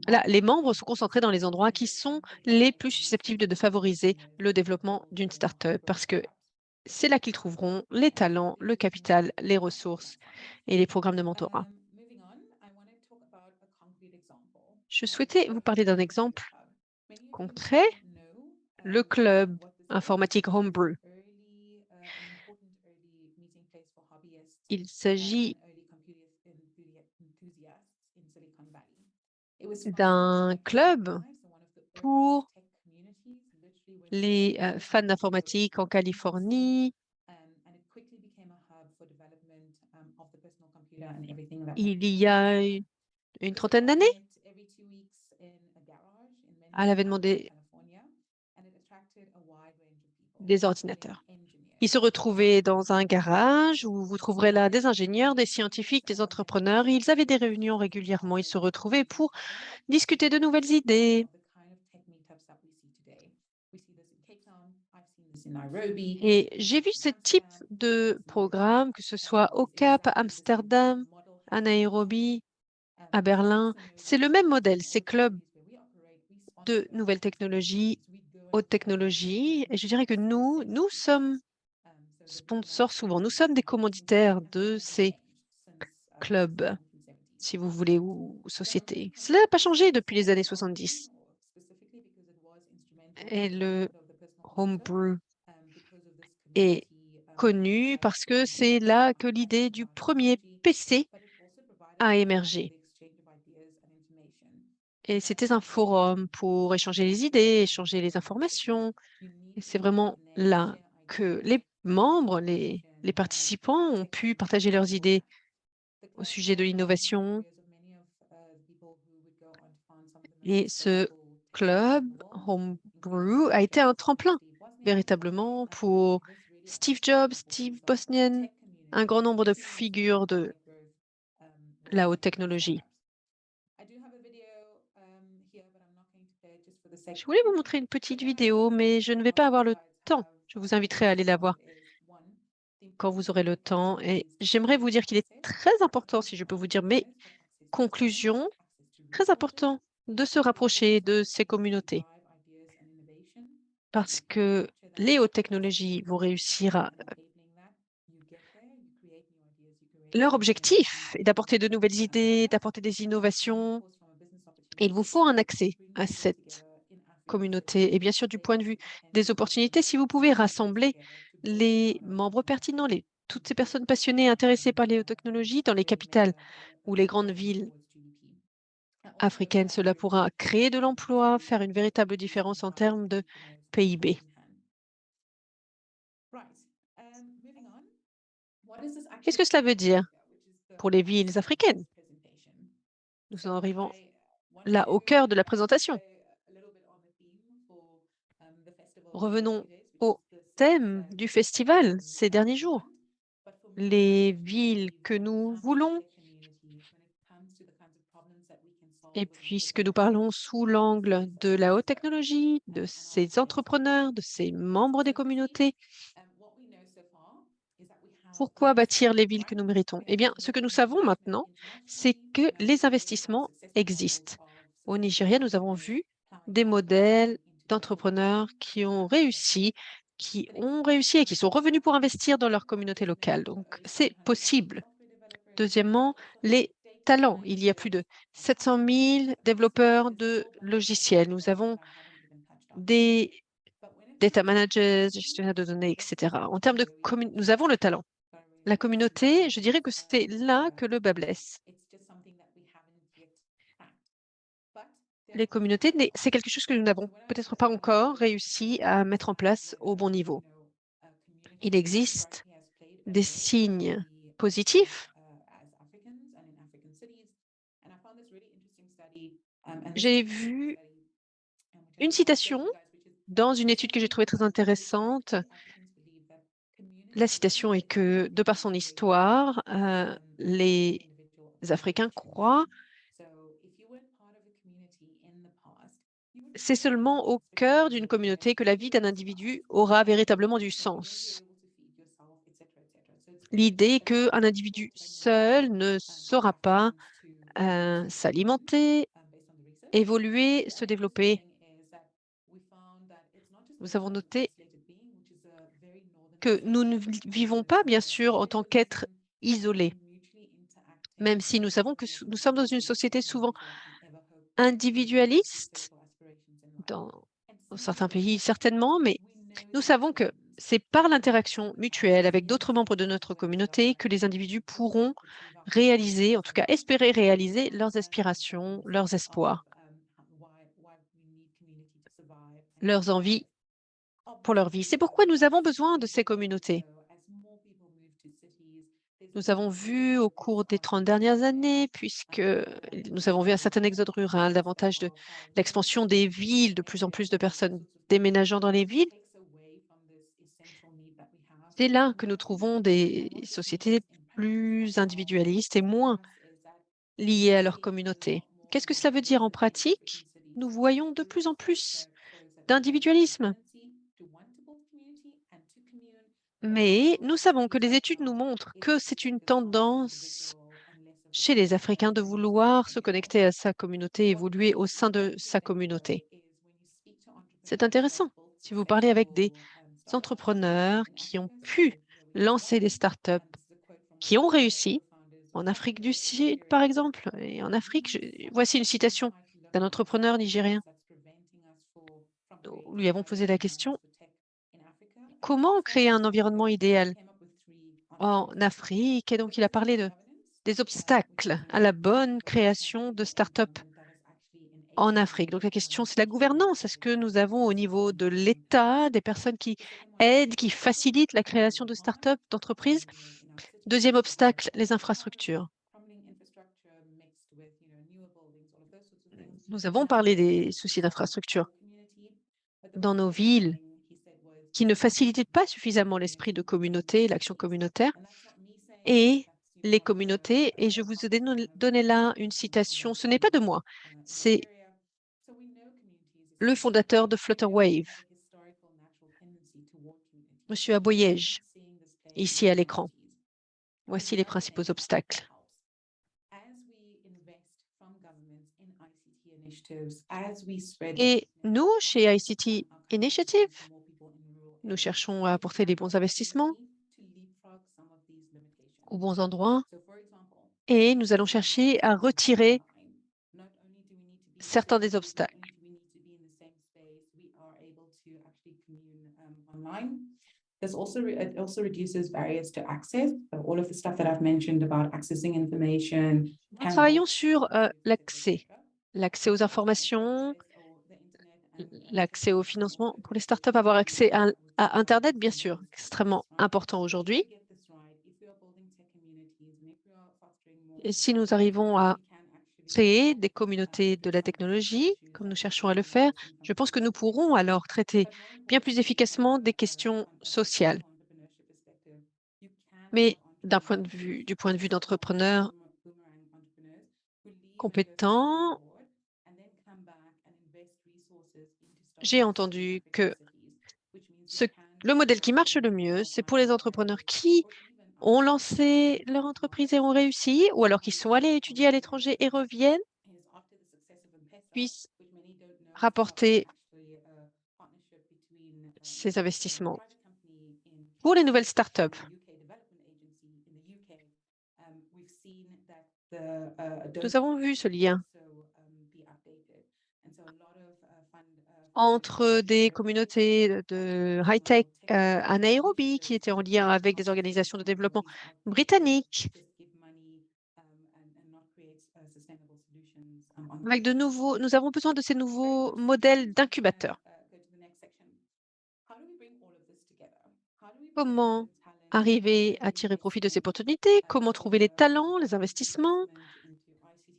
Là, les membres sont concentrés dans les endroits qui sont les plus susceptibles de favoriser le développement d'une start-up parce que c'est là qu'ils trouveront les talents, le capital, les ressources et les programmes de mentorat. Je souhaitais vous parler d'un exemple concret, le club informatique Homebrew. Il s'agit d'un club pour les fans d'informatique en Californie. Il y a une trentaine d'années. à l'avènement des ordinateurs. Ils se retrouvaient dans un garage où vous trouverez là des ingénieurs, des scientifiques, des entrepreneurs. Ils avaient des réunions régulièrement. Ils se retrouvaient pour discuter de nouvelles idées. Et j'ai vu ce type de programme, que ce soit au Cap, à Amsterdam, à Nairobi, à Berlin. C'est le même modèle, ces clubs de nouvelles technologies, haute technologie. Et je dirais que nous sommes sponsors souvent. Nous sommes des commanditaires de ces clubs, si vous voulez, ou sociétés. Cela n'a pas changé depuis les années 70. Et le homebrew est connu parce que c'est là que l'idée du premier PC a émergé. Et c'était un forum pour échanger les idées, échanger les informations. Et c'est vraiment là que les membres, les participants ont pu partager leurs idées au sujet de l'innovation. Et ce club Homebrew a été un tremplin véritablement pour Steve Jobs, Steve Bosnian, un grand nombre de figures de la haute technologie. Je voulais vous montrer une petite vidéo, mais je ne vais pas avoir le temps. Je vous inviterai à aller la voir quand vous aurez le temps. Et j'aimerais vous dire qu'il est très important, si je peux vous dire mes conclusions, très important de se rapprocher de ces communautés parce que les hautes technologies vont réussir à... Leur objectif est d'apporter de nouvelles idées, d'apporter des innovations. Et il vous faut un accès à cette communauté. Et bien sûr, du point de vue des opportunités, si vous pouvez rassembler les membres pertinents, toutes ces personnes passionnées, intéressées par les hautes technologies dans les capitales ou les grandes villes africaines, cela pourra créer de l'emploi, faire une véritable différence en termes de PIB. Qu'est-ce que cela veut dire pour les villes africaines? Nous en arrivons là au cœur de la présentation. Revenons au thème du festival ces derniers jours. Les villes que nous voulons, et puisque nous parlons sous l'angle de la haute technologie, de ces entrepreneurs, de ces membres des communautés, pourquoi bâtir les villes que nous méritons? Eh bien, ce que nous savons maintenant, c'est que les investissements existent. Au Nigeria, nous avons vu des modèles d'entrepreneurs qui ont réussi et qui sont revenus pour investir dans leur communauté locale. Donc, c'est possible. Deuxièmement, les talents. Il y a plus de 700 000 développeurs de logiciels. Nous avons des data managers, gestionnaires de données, etc. En termes de nous avons le talent. La communauté, je dirais que c'est là que le bât blesse. Les communautés, c'est quelque chose que nous n'avons peut-être pas encore réussi à mettre en place au bon niveau. Il existe des signes positifs. J'ai vu une citation dans une étude que j'ai trouvée très intéressante. La citation est que, de par son histoire, les Africains croient c'est seulement au cœur d'une communauté que la vie d'un individu aura véritablement du sens. L'idée qu'un individu seul ne saura pas s'alimenter, évoluer, se développer. Nous avons noté que nous ne vivons pas, bien sûr, en tant qu'êtres isolés, même si nous savons que nous sommes dans une société souvent individualiste, dans certains pays certainement, mais nous savons que c'est par l'interaction mutuelle avec d'autres membres de notre communauté que les individus pourront réaliser, en tout cas espérer réaliser leurs aspirations, leurs espoirs, leurs envies pour leur vie. C'est pourquoi nous avons besoin de ces communautés. Nous avons vu au cours des 30 dernières années, puisque nous avons vu un certain exode rural, davantage de l'expansion des villes, de plus en plus de personnes déménageant dans les villes. C'est là que nous trouvons des sociétés plus individualistes et moins liées à leur communauté. Qu'est-ce que cela veut dire en pratique? Nous voyons de plus en plus d'individualisme. Mais nous savons que les études nous montrent que c'est une tendance chez les Africains de vouloir se connecter à sa communauté, évoluer au sein de sa communauté. C'est intéressant. Si vous parlez avec des entrepreneurs qui ont pu lancer des startups, qui ont réussi, en Afrique du Sud, par exemple, et en Afrique, voici une citation d'un entrepreneur nigérien. Nous lui avons posé la question, comment créer un environnement idéal en Afrique? Et donc, il a parlé des obstacles à la bonne création de startups en Afrique. Donc, la question, c'est la gouvernance. Est-ce que nous avons au niveau de l'État des personnes qui aident, qui facilitent la création de startups, d'entreprises? Deuxième obstacle, les infrastructures. Nous avons parlé des soucis d'infrastructure dans nos villes qui ne facilitent pas suffisamment l'esprit de communauté, l'action communautaire et les communautés. Et je vous ai donné là une citation, ce n'est pas de moi, c'est le fondateur de Flutterwave, M. Aboyej, ici à l'écran. Voici les principaux obstacles. Et nous, chez ICT Initiative, nous cherchons à apporter les bons investissements aux bons endroits et nous allons chercher à retirer certains des obstacles. It also reduces barriers to access. So all of the stuff that I've mentioned about accessing information. Nous travaillons sur l'accès aux informations, l'accès au financement pour les startups, avoir accès à Internet, bien sûr, extrêmement important aujourd'hui. Et si nous arrivons à créer des communautés de la technologie, comme nous cherchons à le faire, je pense que nous pourrons alors traiter bien plus efficacement des questions sociales. Mais du point de vue d'entrepreneurs compétents, j'ai entendu que le modèle qui marche le mieux, c'est pour les entrepreneurs qui ont lancé leur entreprise et ont réussi, ou alors qui sont allés étudier à l'étranger et reviennent, puissent rapporter ces investissements. Pour les nouvelles startups, nous avons vu ce lien entre des communautés de high-tech à Nairobi qui étaient en lien avec des organisations de développement britanniques. Avec nous avons besoin de ces nouveaux modèles d'incubateurs. Comment arriver à tirer profit de ces opportunités? Comment trouver les talents, les investissements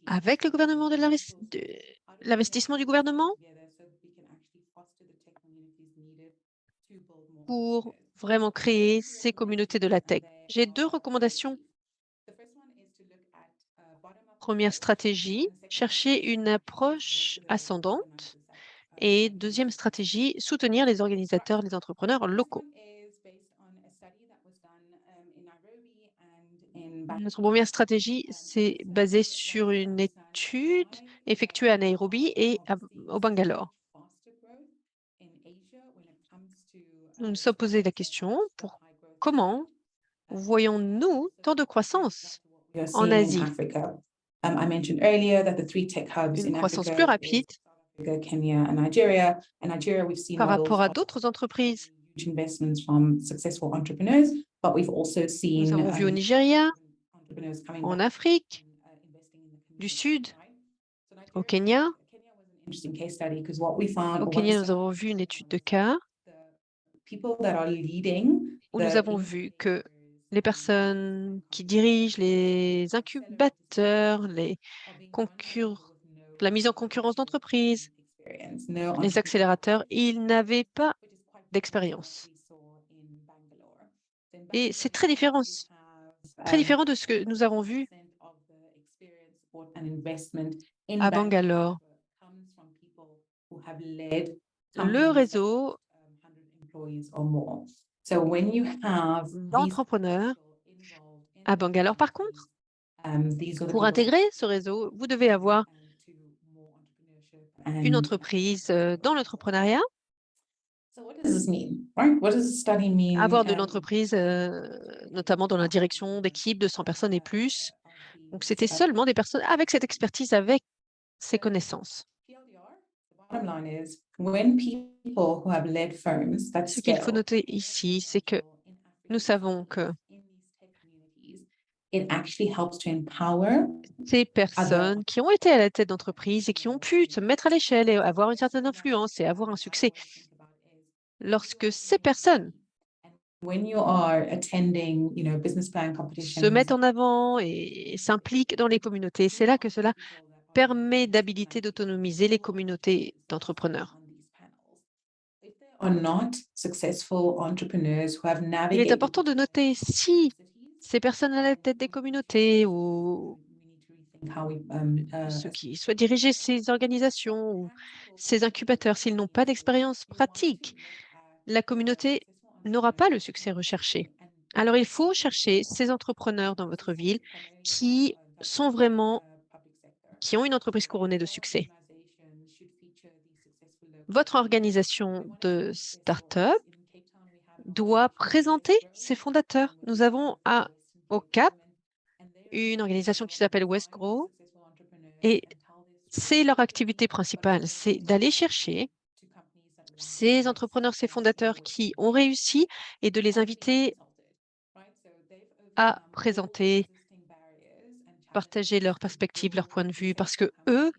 avec le gouvernement l'investissement du gouvernement pour vraiment créer ces communautés de la tech? J'ai deux recommandations. Première stratégie, chercher une approche ascendante. Et deuxième stratégie, soutenir les organisateurs, les entrepreneurs locaux. Notre première stratégie, c'est basé sur une étude effectuée à Nairobi et au Bangalore. Nous nous sommes posé la question pour comment voyons-nous tant de croissance en Asie? Une croissance plus rapide par rapport à d'autres entreprises. Nous avons vu au Nigeria, en Afrique du Sud, au Kenya. Au Kenya, nous avons vu une étude de cas où nous avons vu que les personnes qui dirigent les incubateurs, la mise en concurrence d'entreprises, les accélérateurs, ils n'avaient pas d'expérience. Et c'est très différent de ce que nous avons vu à Bangalore. Le réseau d'entrepreneurs à Bangalore, par contre, pour intégrer ce réseau, vous devez avoir une entreprise dans l'entrepreneuriat, avoir de l'entreprise, notamment dans la direction d'équipes de 100 personnes et plus. Donc, c'était seulement des personnes avec cette expertise, avec ces connaissances. Ce qu'il faut noter ici, c'est que nous savons que ces personnes qui ont été à la tête d'entreprise et qui ont pu se mettre à l'échelle et avoir une certaine influence et avoir un succès, lorsque ces personnes se mettent en avant et s'impliquent dans les communautés, c'est là que cela permet d'habiliter, d'autonomiser les communautés d'entrepreneurs. Il est important de noter si ces personnes à la tête des communautés ou ceux qui souhaitent diriger ces organisations ou ces incubateurs, s'ils n'ont pas d'expérience pratique, la communauté n'aura pas le succès recherché. Alors, il faut chercher ces entrepreneurs dans votre ville qui ont une entreprise couronnée de succès. Votre organisation de start-up doit présenter ses fondateurs. Nous avons au Cap une organisation qui s'appelle WestGrow et c'est leur activité principale, c'est d'aller chercher ces entrepreneurs, ces fondateurs qui ont réussi et de les inviter à présenter, partager leurs perspectives, leurs points de vue, parce que eux,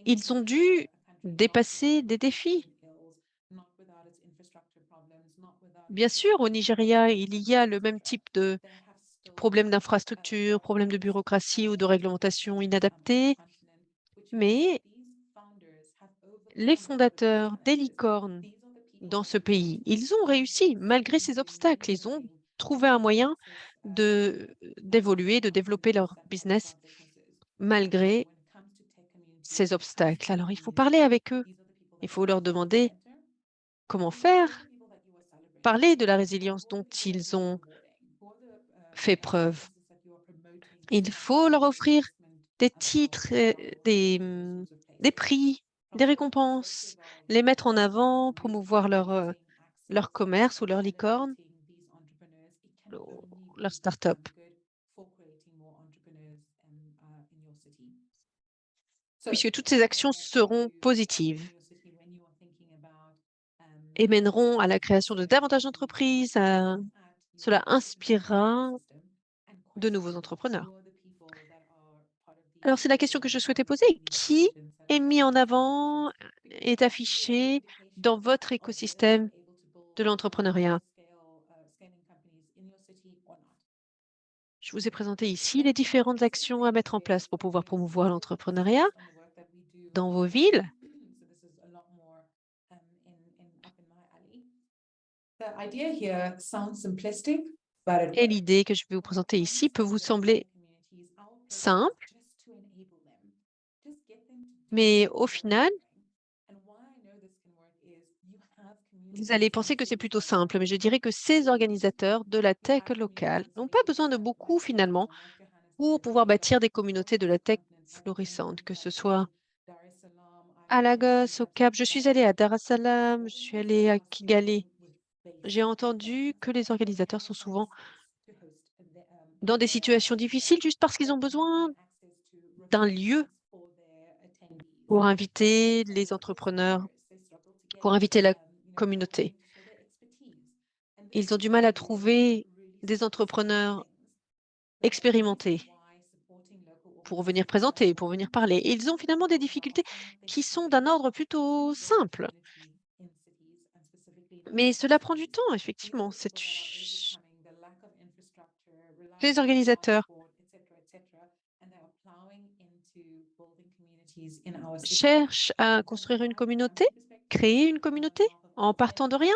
ils ont dû dépasser des défis. Bien sûr, au Nigeria, il y a le même type de problèmes d'infrastructure, problèmes de bureaucratie ou de réglementation inadaptée, mais les fondateurs des licornes dans ce pays, ils ont réussi malgré ces obstacles. Ils ont trouvé un moyen d'évoluer, de développer leur business malgré ces obstacles. Alors, il faut parler avec eux. Il faut leur demander comment faire, parler de la résilience dont ils ont fait preuve. Il faut leur offrir des titres, des prix, des récompenses, les mettre en avant, promouvoir leur commerce ou leur licorne, leur start-up. Puisque toutes ces actions seront positives et mèneront à la création de davantage d'entreprises. Cela inspirera de nouveaux entrepreneurs. Alors, c'est la question que je souhaitais poser. Qui est mis en avant, est affiché dans votre écosystème de l'entrepreneuriat? Je vous ai présenté ici les différentes actions à mettre en place pour pouvoir promouvoir l'entrepreneuriat dans vos villes. Et l'idée que je vais vous présenter ici peut vous sembler simple, mais au final, vous allez penser que c'est plutôt simple, mais je dirais que ces organisateurs de la tech locale n'ont pas besoin de beaucoup finalement pour pouvoir bâtir des communautés de la tech florissantes, que ce soit à Lagos, au Cap. Je suis allée à Dar es Salaam, je suis allée à Kigali. J'ai entendu que les organisateurs sont souvent dans des situations difficiles juste parce qu'ils ont besoin d'un lieu pour inviter les entrepreneurs, pour inviter la communauté. Ils ont du mal à trouver des entrepreneurs expérimentés pour venir présenter, pour venir parler. Ils ont finalement des difficultés qui sont d'un ordre plutôt simple. Mais cela prend du temps, effectivement. les organisateurs cherchent à construire une communauté, créer une communauté en partant de rien.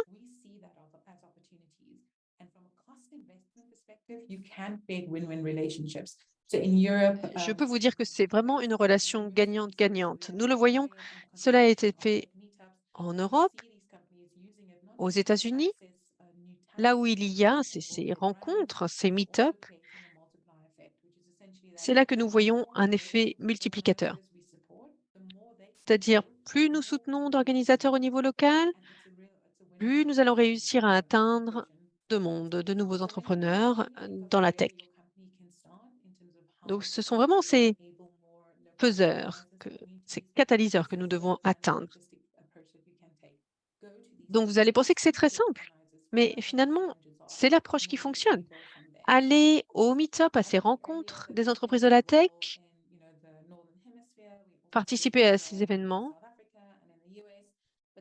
Je peux vous dire que c'est vraiment une relation gagnante-gagnante. Nous le voyons, cela a été fait en Europe, aux États-Unis, là où il y a ces rencontres, ces meet-up. C'est là que nous voyons un effet multiplicateur. C'est-à-dire, plus nous soutenons d'organisateurs au niveau local, plus nous allons réussir à atteindre de nouveaux entrepreneurs dans la tech. Donc, ce sont vraiment ces peseurs, ces catalyseurs que nous devons atteindre. Donc, vous allez penser que c'est très simple, mais finalement, c'est l'approche qui fonctionne. Aller au meet-up, à ces rencontres des entreprises de la tech, participer à ces événements,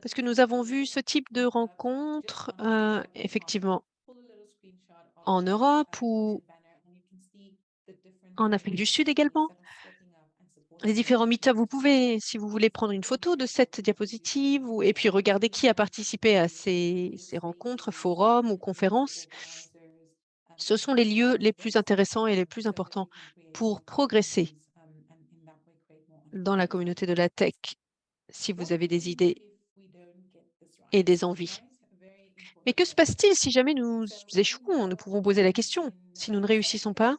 parce que nous avons vu ce type de rencontres, effectivement, en Europe ou en Afrique du Sud également. Les différents meet-ups, vous pouvez, si vous voulez, prendre une photo de cette diapositive et puis regarder qui a participé à ces rencontres, forums ou conférences. Ce sont les lieux les plus intéressants et les plus importants pour progresser dans la communauté de la tech, si vous avez des idées et des envies. Mais que se passe-t-il si jamais nous échouons? Nous pouvons poser la question. Si nous ne réussissons pas,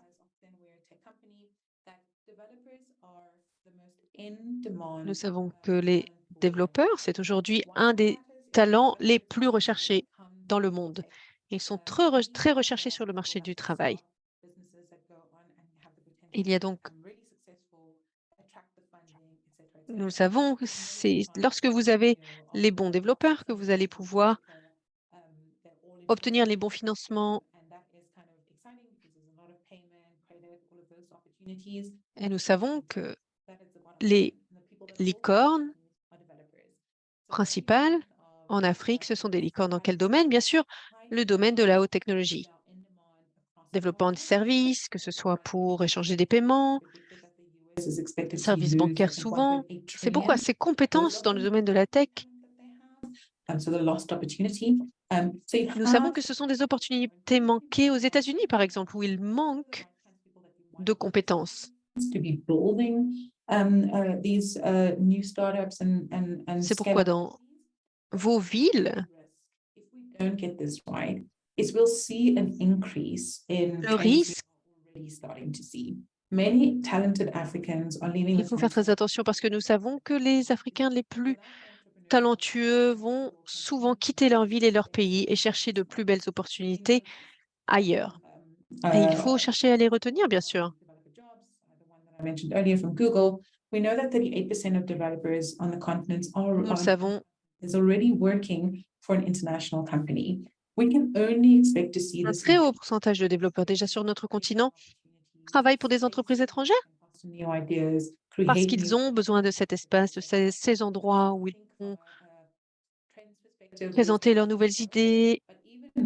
nous savons que les développeurs, c'est aujourd'hui un des talents les plus recherchés dans le monde. Ils sont très recherchés sur le marché du travail. Il y a donc, nous le savons, c'est lorsque vous avez les bons développeurs que vous allez pouvoir obtenir les bons financements. Et nous savons que les licornes principales en Afrique, ce sont des licornes dans quel domaine? Bien sûr, le domaine de la haute technologie. Développement de services, que ce soit pour échanger des paiements, services bancaires souvent. C'est pourquoi ces compétences dans le domaine de la tech, nous savons que ce sont des opportunités manquées aux États-Unis, par exemple, où il manque de compétences. C'est pourquoi dans vos villes, le risque, il faut faire très attention parce que nous savons que les Africains les plus talentueux vont souvent quitter leur ville et leur pays et chercher de plus belles opportunités ailleurs. Et il faut chercher à les retenir, bien sûr. Nous le savons, un très haut pourcentage de développeurs déjà sur notre continent travaillent pour des entreprises étrangères parce qu'ils ont besoin de cet espace, de ces endroits où ils vont présenter leurs nouvelles idées. Il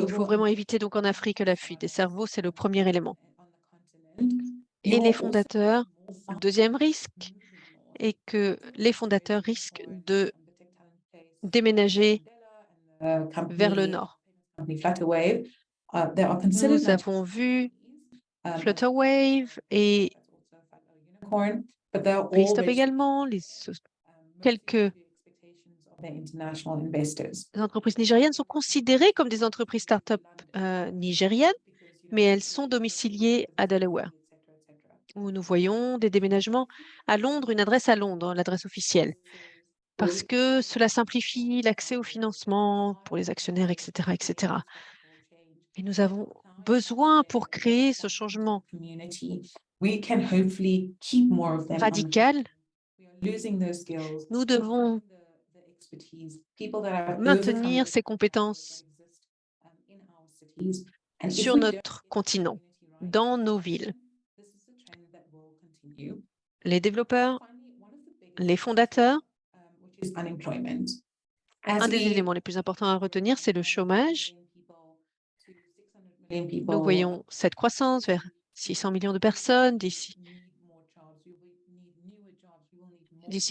faut vraiment éviter donc en Afrique la fuite des cerveaux, c'est le premier élément. Et les fondateurs, le deuxième risque est que les fondateurs risquent de déménager vers le nord. Nous avons vu Flutterwave et Paystop également, quelques entreprises nigériennes sont considérées comme des entreprises start-up nigériennes, mais elles sont domiciliées à Delaware, où nous voyons des déménagements à Londres, une adresse à Londres, l'adresse officielle, parce que cela simplifie l'accès au financement pour les actionnaires, etc., etc. Et nous avons besoin pour créer ce changement radical. Nous devons maintenir ces compétences sur notre continent, dans nos villes. Les développeurs, les fondateurs, Un des éléments les plus importants à retenir, c'est le chômage. Nous voyons cette croissance vers 600 millions de personnes d'ici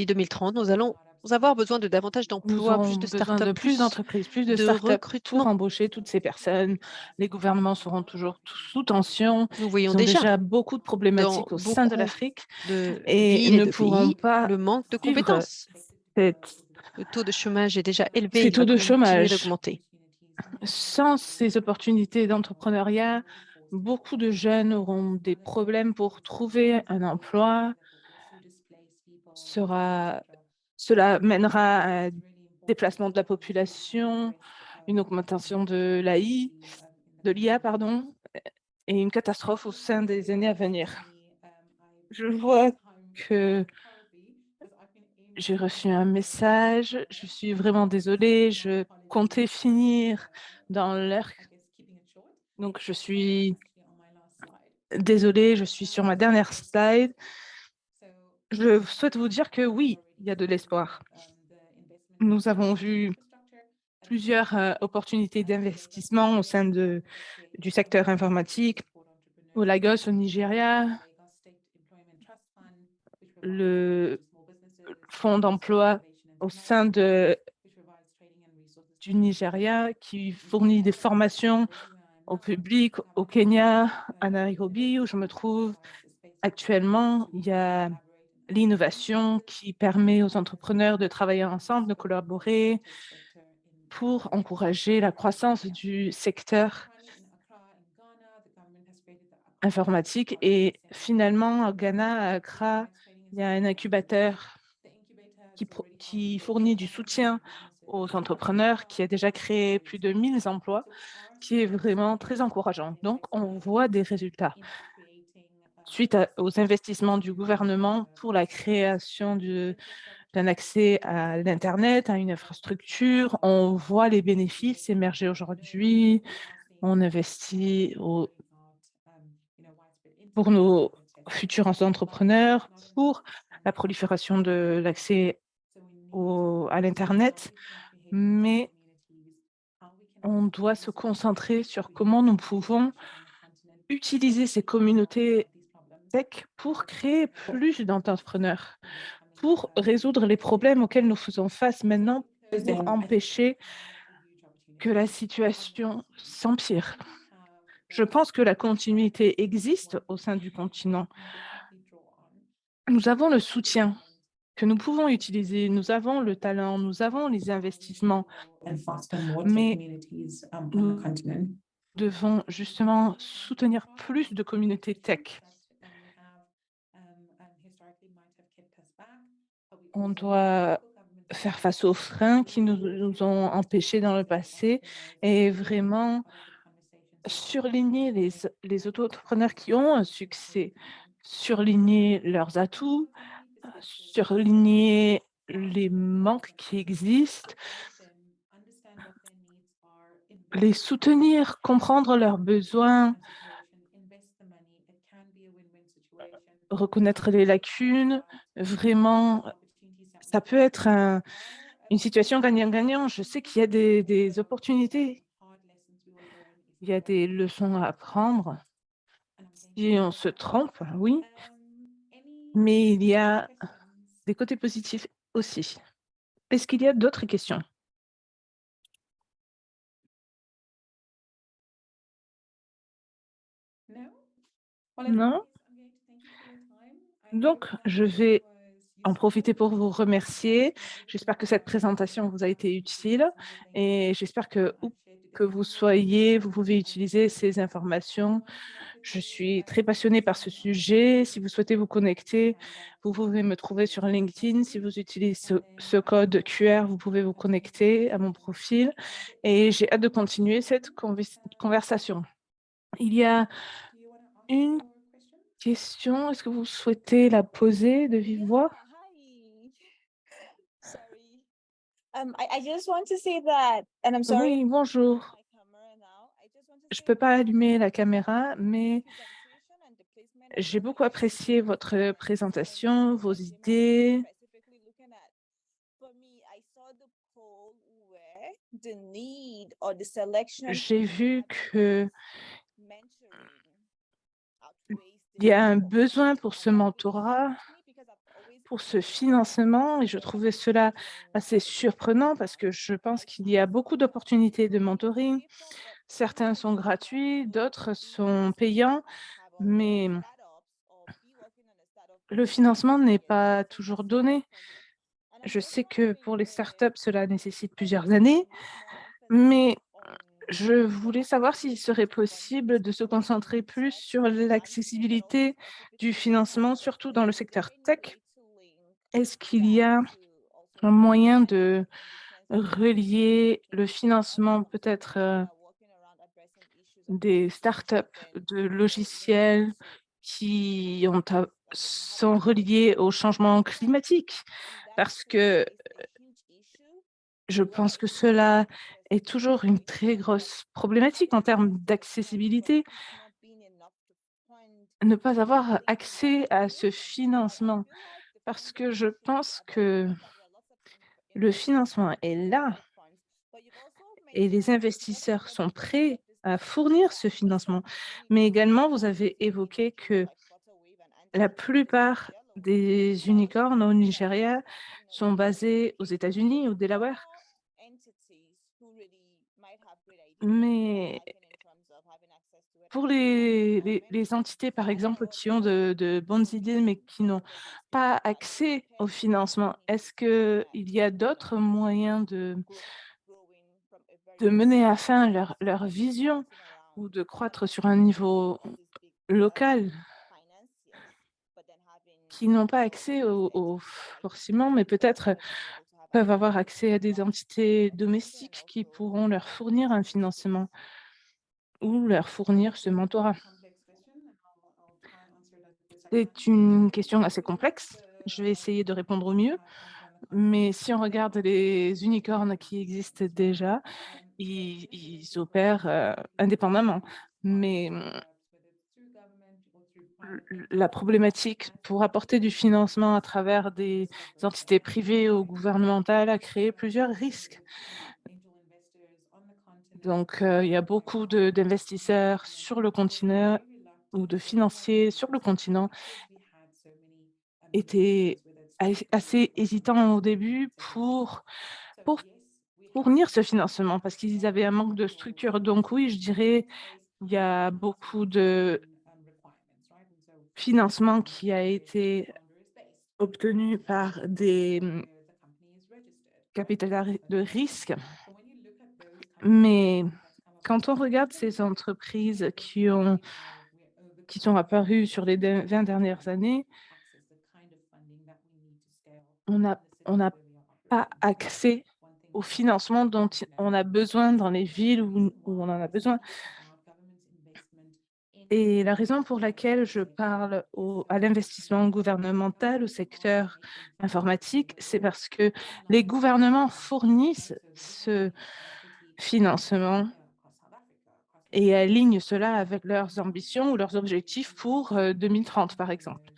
2030. Nous allons avoir besoin de davantage Nous d'emplois, plus aurons de besoin de start-up, plus d'entreprises, plus de de start-up pour recrutement. embaucher toutes ces personnes. Les gouvernements seront toujours sous tension. Nous voyons Ils ont déjà déjà beaucoup de dans problématiques au sein de beaucoup l'Afrique de et villes et ne de pourront pays pas le manque de suivre compétences. cette- Le taux de chômage est déjà élevé, ces il va taux de continuer chômage. d'augmenter. Sans ces opportunités d'entrepreneuriat, beaucoup de jeunes auront des problèmes pour trouver un emploi. Cela mènera à un déplacement de la population, une augmentation de l'IA, pardon, et une catastrophe au sein des années à venir. Je vois que j'ai reçu un message. Je suis vraiment désolée. Je comptais finir dans l'heure. Donc, je suis désolée, je suis sur ma dernière slide. Je souhaite vous dire que oui, il y a de l'espoir. Nous avons vu plusieurs opportunités d'investissement au sein du secteur informatique, au Lagos, au Nigeria, le fonds d'emploi au sein du Nigeria qui fournit des formations au public, au Kenya, à Nairobi, où je me trouve actuellement. Il y a l'innovation qui permet aux entrepreneurs de travailler ensemble, de collaborer pour encourager la croissance du secteur informatique. Et finalement, au Ghana, à Accra, il y a un incubateur qui fournit du soutien aux entrepreneurs, qui a déjà créé plus de 1000 emplois, qui est vraiment très encourageant. Donc, on voit des résultats. Suite aux investissements du gouvernement pour la création d'un accès à l'Internet, à une infrastructure, on voit les bénéfices émerger aujourd'hui. On investit pour nos futurs entrepreneurs, pour la prolifération de l'accès à l'Internet, mais on doit se concentrer sur comment nous pouvons utiliser ces communautés tech pour créer plus d'entrepreneurs, pour résoudre les problèmes auxquels nous faisons face maintenant, pour empêcher que la situation s'empire. Je pense que la continuité existe au sein du continent. Nous avons le soutien que nous pouvons utiliser, nous avons le talent, nous avons les investissements, mais nous devons justement soutenir plus de communautés tech. On doit faire face aux freins qui nous ont empêchés dans le passé et vraiment surligner les auto-entrepreneurs qui ont un succès, surligner leurs atouts, surligner les manques qui existent, les soutenir, comprendre leurs besoins, reconnaître les lacunes. Vraiment, ça peut être une situation gagnant-gagnant. Je sais qu'il y a des opportunités, il y a des leçons à apprendre. Si on se trompe, oui, mais il y a des côtés positifs aussi. Est-ce qu'il y a d'autres questions? Non? Donc, je vais en profiter pour vous remercier. J'espère que cette présentation vous a été utile et j'espère que où que vous soyez, vous pouvez utiliser ces informations. Je suis très passionnée par ce sujet. Si vous souhaitez vous connecter, vous pouvez me trouver sur LinkedIn. Si vous utilisez ce code QR, vous pouvez vous connecter à mon profil et j'ai hâte de continuer cette conversation. Il y a une question. Est-ce que vous souhaitez la poser de vive voix? Sorry. I just want to say that, and I'm sorry. Oui, bonjour. My camera now. I just want to Je say ne peux pas that allumer la caméra, mais presentation and the placement of j'ai the beaucoup apprécié votre présentation, vos information, I was idées. specifically looking at, for me, I saw the poll the need or the selection j'ai vu que mentoring outweighs il y a un need for besoin pour ce mentorat, because I've always pour ce financement, et je trouvais cela assez surprenant parce que je pense qu'il y a beaucoup d'opportunités de mentoring. Certains sont gratuits, d'autres sont payants, mais le financement n'est pas toujours donné. Je sais que pour les startups, cela nécessite plusieurs années, mais je voulais savoir s'il serait possible de se concentrer plus sur l'accessibilité du financement, surtout dans le secteur tech. Est-ce qu'il y a un moyen de relier le financement peut-être des startups de logiciels qui sont reliés au changement climatique? Parce que je pense que cela est toujours une très grosse problématique en termes d'accessibilité. Ne pas avoir accès à ce financement, parce que je pense que le financement est là et les investisseurs sont prêts à fournir ce financement. Mais également, vous avez évoqué que la plupart des unicornes au Nigeria sont basés aux États-Unis, au Delaware. Mais pour les entités, par exemple, qui ont de bonnes idées, mais qui n'ont pas accès au financement, est-ce qu'il y a d'autres moyens de mener à fin leur vision ou de croître sur un niveau local, qui n'ont pas accès au forcément, mais peut-être peuvent avoir accès à des entités domestiques qui pourront leur fournir un financement ou leur fournir ce mentorat? C'est une question assez complexe. Je vais essayer de répondre au mieux. Mais si on regarde les unicornes qui existent déjà, ils opèrent indépendamment. Mais la problématique pour apporter du financement à travers des entités privées ou gouvernementales a créé plusieurs risques. Donc, il y a beaucoup d'investisseurs sur le continent ou de financiers sur le continent étaient assez hésitants au début pour fournir ce financement parce qu'ils avaient un manque de structure. Donc oui, je dirais, il y a beaucoup de financement qui a été obtenu par des capitaux de risque. Mais quand on regarde ces entreprises qui sont apparues sur les 20 dernières années, on n'a pas accès au financement dont on a besoin dans les villes où on en a besoin. Et la raison pour laquelle je parle à l'investissement gouvernemental, au secteur informatique, c'est parce que les gouvernements fournissent ce financement et alignent cela avec leurs ambitions ou leurs objectifs pour 2030, par exemple.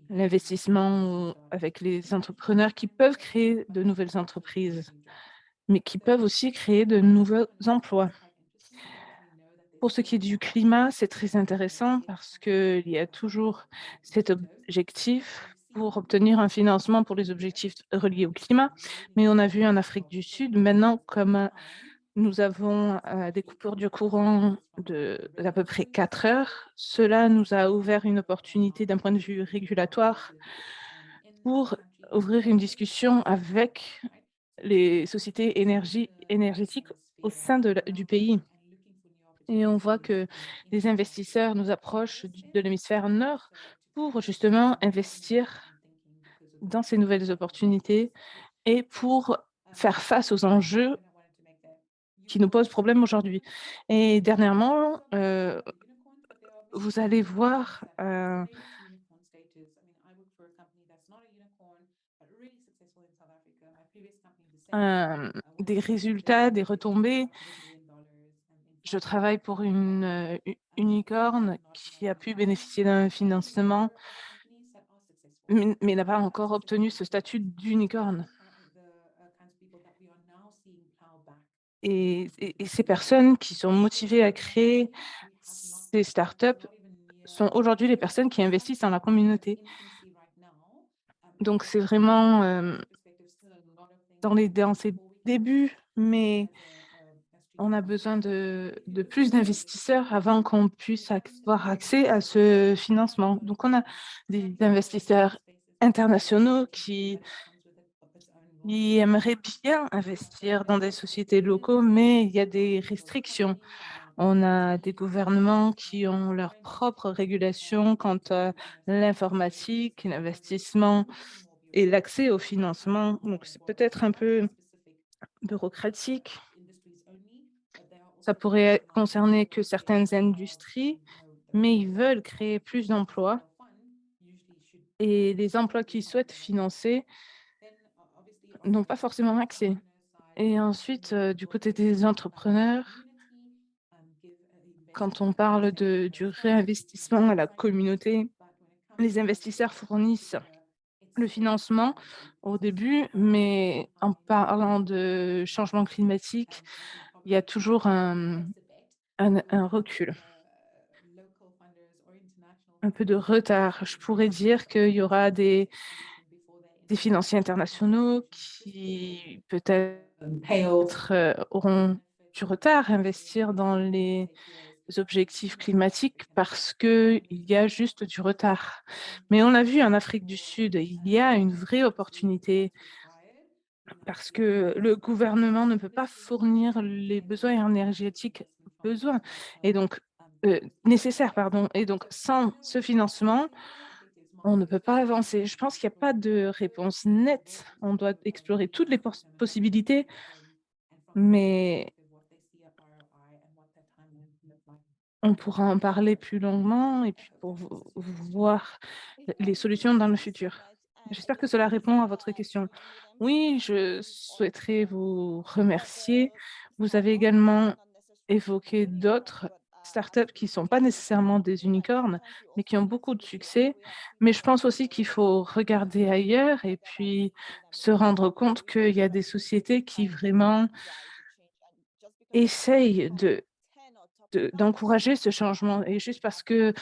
L'investissement avec les entrepreneurs qui peuvent créer de nouvelles entreprises, mais qui peuvent aussi créer de nouveaux emplois. Pour ce qui est du climat, c'est très intéressant parce qu'il y a toujours cet objectif pour obtenir un financement pour les objectifs reliés au climat. Mais on a vu en Afrique du Sud, maintenant, comme nous avons des coupures de courant d'à peu près 4 heures, cela nous a ouvert une opportunité d'un point de vue régulatoire pour ouvrir une discussion avec les sociétés énergétiques au sein du pays. Et on voit que les investisseurs nous approchent de l'hémisphère nord pour justement investir dans ces nouvelles opportunités et pour faire face aux enjeux qui nous posent problème aujourd'hui. Et dernièrement, vous allez voir des résultats, des retombées. Je travaille pour une unicorn qui a pu bénéficier d'un financement, mais n'a pas encore obtenu ce statut d'unicorn. Et ces personnes qui sont motivées à créer ces startups sont aujourd'hui les personnes qui investissent dans la communauté. Donc, c'est vraiment dans ses débuts, mais on a besoin de plus d'investisseurs avant qu'on puisse avoir accès à ce financement. Donc, on a des investisseurs internationaux qui aimeraient bien investir dans des sociétés locaux, mais il y a des restrictions. On a des gouvernements qui ont leurs propres régulations quant à l'informatique, l'investissement et l'accès au financement. Donc, c'est peut-être un peu bureaucratique. Ça pourrait concerner que certaines industries, mais ils veulent créer plus d'emplois et les emplois qu'ils souhaitent financer n'ont pas forcément accès. Et ensuite, du côté des entrepreneurs, quand on parle du réinvestissement à la communauté, les investisseurs fournissent le financement au début, mais en parlant de changement climatique, il y a toujours un recul, un peu de retard. Je pourrais dire qu'il y aura des financiers internationaux qui peut-être auront du retard à investir dans les objectifs climatiques parce qu'il y a juste du retard. Mais on a vu en Afrique du Sud, il y a une vraie opportunité parce que le gouvernement ne peut pas fournir les besoins énergétiques besoins et donc nécessaires, pardon. Et donc, sans ce financement, on ne peut pas avancer. Je pense qu'il n'y a pas de réponse nette. On doit explorer toutes les possibilités, mais on pourra en parler plus longuement et puis pour voir les solutions dans le futur. J'espère que cela répond à votre question. Oui, je souhaiterais vous remercier. Vous avez également évoqué d'autres startups qui ne sont pas nécessairement des unicornes, mais qui ont beaucoup de succès. Mais je pense aussi qu'il faut regarder ailleurs et puis se rendre compte qu'il y a des sociétés qui vraiment essayent d'encourager ce changement. Et juste parce qu'ils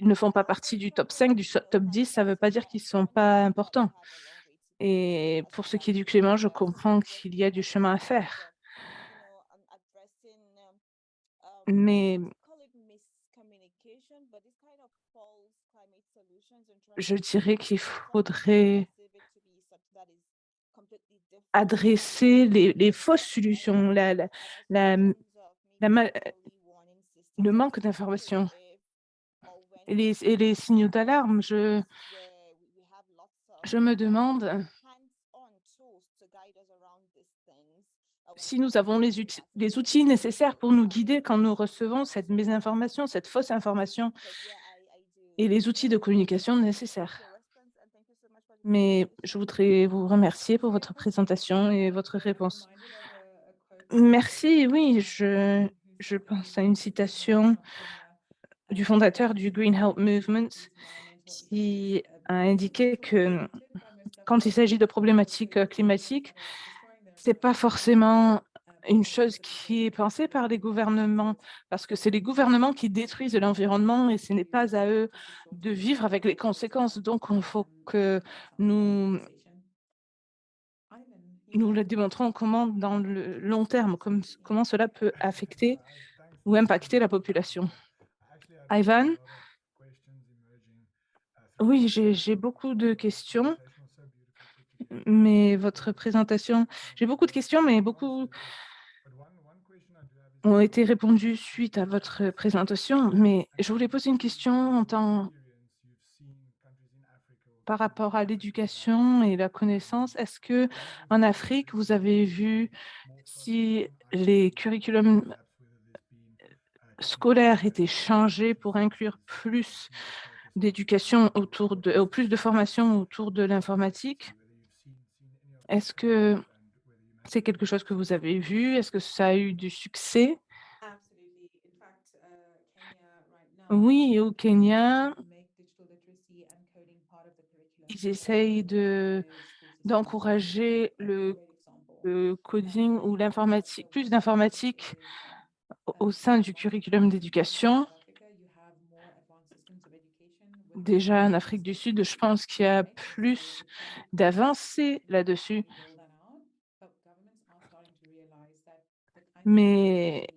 ne font pas partie du top 5, du top 10, ça ne veut pas dire qu'ils ne sont pas importants. Et pour ce qui est du climat, je comprends qu'il y a du chemin à faire. Mais je dirais qu'il faudrait adresser les fausses solutions, la, la ma- le manque d'information et les signaux d'alarme. Je me demande si nous avons les outils nécessaires pour nous guider quand nous recevons cette mésinformation, cette fausse information et les outils de communication nécessaires. Mais je voudrais vous remercier pour votre présentation et votre réponse. Merci, oui, je pense à une citation du fondateur du Green Help Movement qui a indiqué que quand il s'agit de problématiques climatiques, ce n'est pas forcément une chose qui est pensée par les gouvernements, parce que c'est les gouvernements qui détruisent l'environnement et ce n'est pas à eux de vivre avec les conséquences. Donc, il faut que nous le démontrons comment, dans le long terme, comment cela peut affecter ou impacter la population. Ivan? Oui, j'ai beaucoup de questions, mais votre présentation, j'ai beaucoup de questions, mais beaucoup ont été répondues suite à votre présentation. Mais je voulais poser une question par rapport à l'éducation et la connaissance. Est-ce que en Afrique, vous avez vu si les curriculums scolaires étaient changés pour inclure plus d'éducation ou plus de formation autour de l'informatique? Est-ce que c'est quelque chose que vous avez vu? Est-ce que ça a eu du succès? Oui, au Kenya, ils essayent d'encourager le coding ou l'informatique, plus d'informatique au sein du curriculum d'éducation. Déjà en Afrique du Sud, je pense qu'il y a plus d'avancées là-dessus. Mais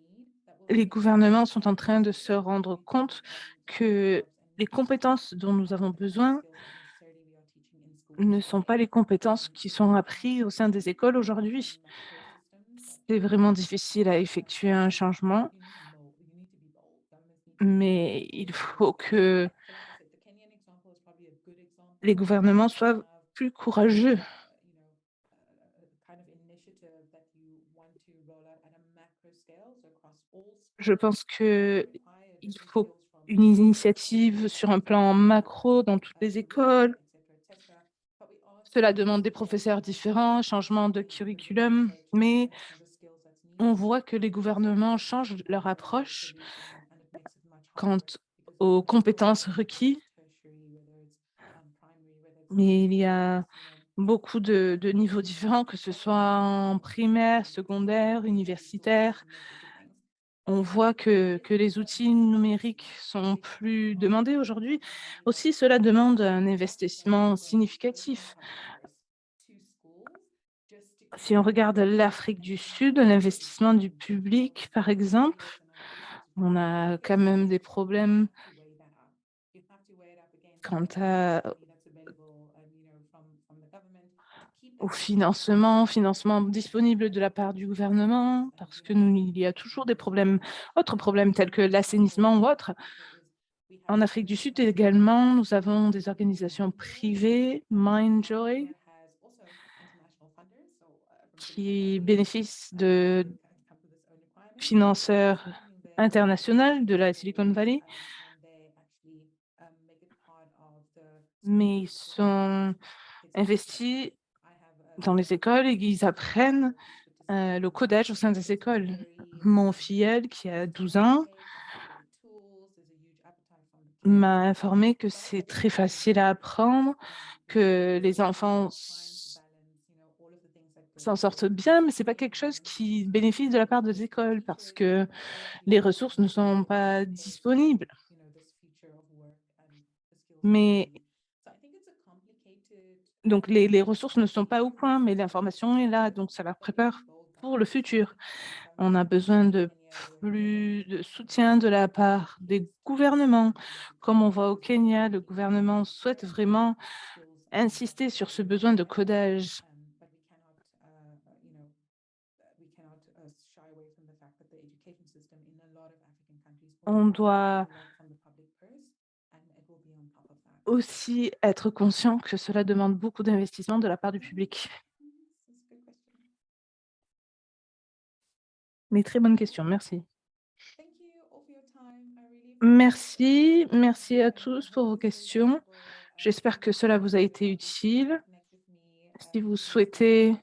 les gouvernements sont en train de se rendre compte que les compétences dont nous avons besoin ne sont pas les compétences qui sont apprises au sein des écoles aujourd'hui. C'est vraiment difficile à effectuer un changement, mais il faut que les gouvernements soient plus courageux. Je pense qu'il faut une initiative sur un plan macro dans toutes les écoles. Cela demande des professeurs différents, changement de curriculum, mais on voit que les gouvernements changent leur approche quant aux compétences requises. Mais il y a beaucoup de niveaux différents, que ce soit en primaire, secondaire, universitaire. On voit que les outils numériques sont plus demandés aujourd'hui. Aussi, cela demande un investissement significatif. Si on regarde l'Afrique du Sud, l'investissement du public, par exemple, on a quand même des problèmes quant au financement disponible de la part du gouvernement, parce que il y a toujours des problèmes, autres problèmes tels que l'assainissement ou autres. En Afrique du Sud également, nous avons des organisations privées, Mindjoy, qui bénéficient de financeurs internationaux de la Silicon Valley, mais ils sont investis dans les écoles et ils apprennent le codage au sein des écoles. Mon filleul, qui a 12 ans, m'a informé que c'est très facile à apprendre, que les enfants s'en sortent bien, mais c'est pas quelque chose qui bénéficie de la part des écoles parce que les ressources ne sont pas disponibles. Mais donc les ressources ne sont pas au point, mais l'information est là, donc ça leur prépare pour le futur. On a besoin de plus de soutien de la part des gouvernements. Comme on voit au Kenya, le gouvernement souhaite vraiment insister sur ce besoin de codage. On doit aussi être conscient que cela demande beaucoup d'investissement de la part du public. Mais très bonne question, merci. Merci à tous pour vos questions. J'espère que cela vous a été utile. Si vous souhaitez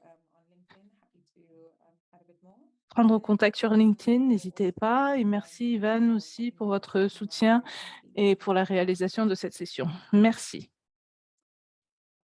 prendre contact sur LinkedIn, n'hésitez pas. Et merci Ivan aussi pour votre soutien et pour la réalisation de cette session. Merci.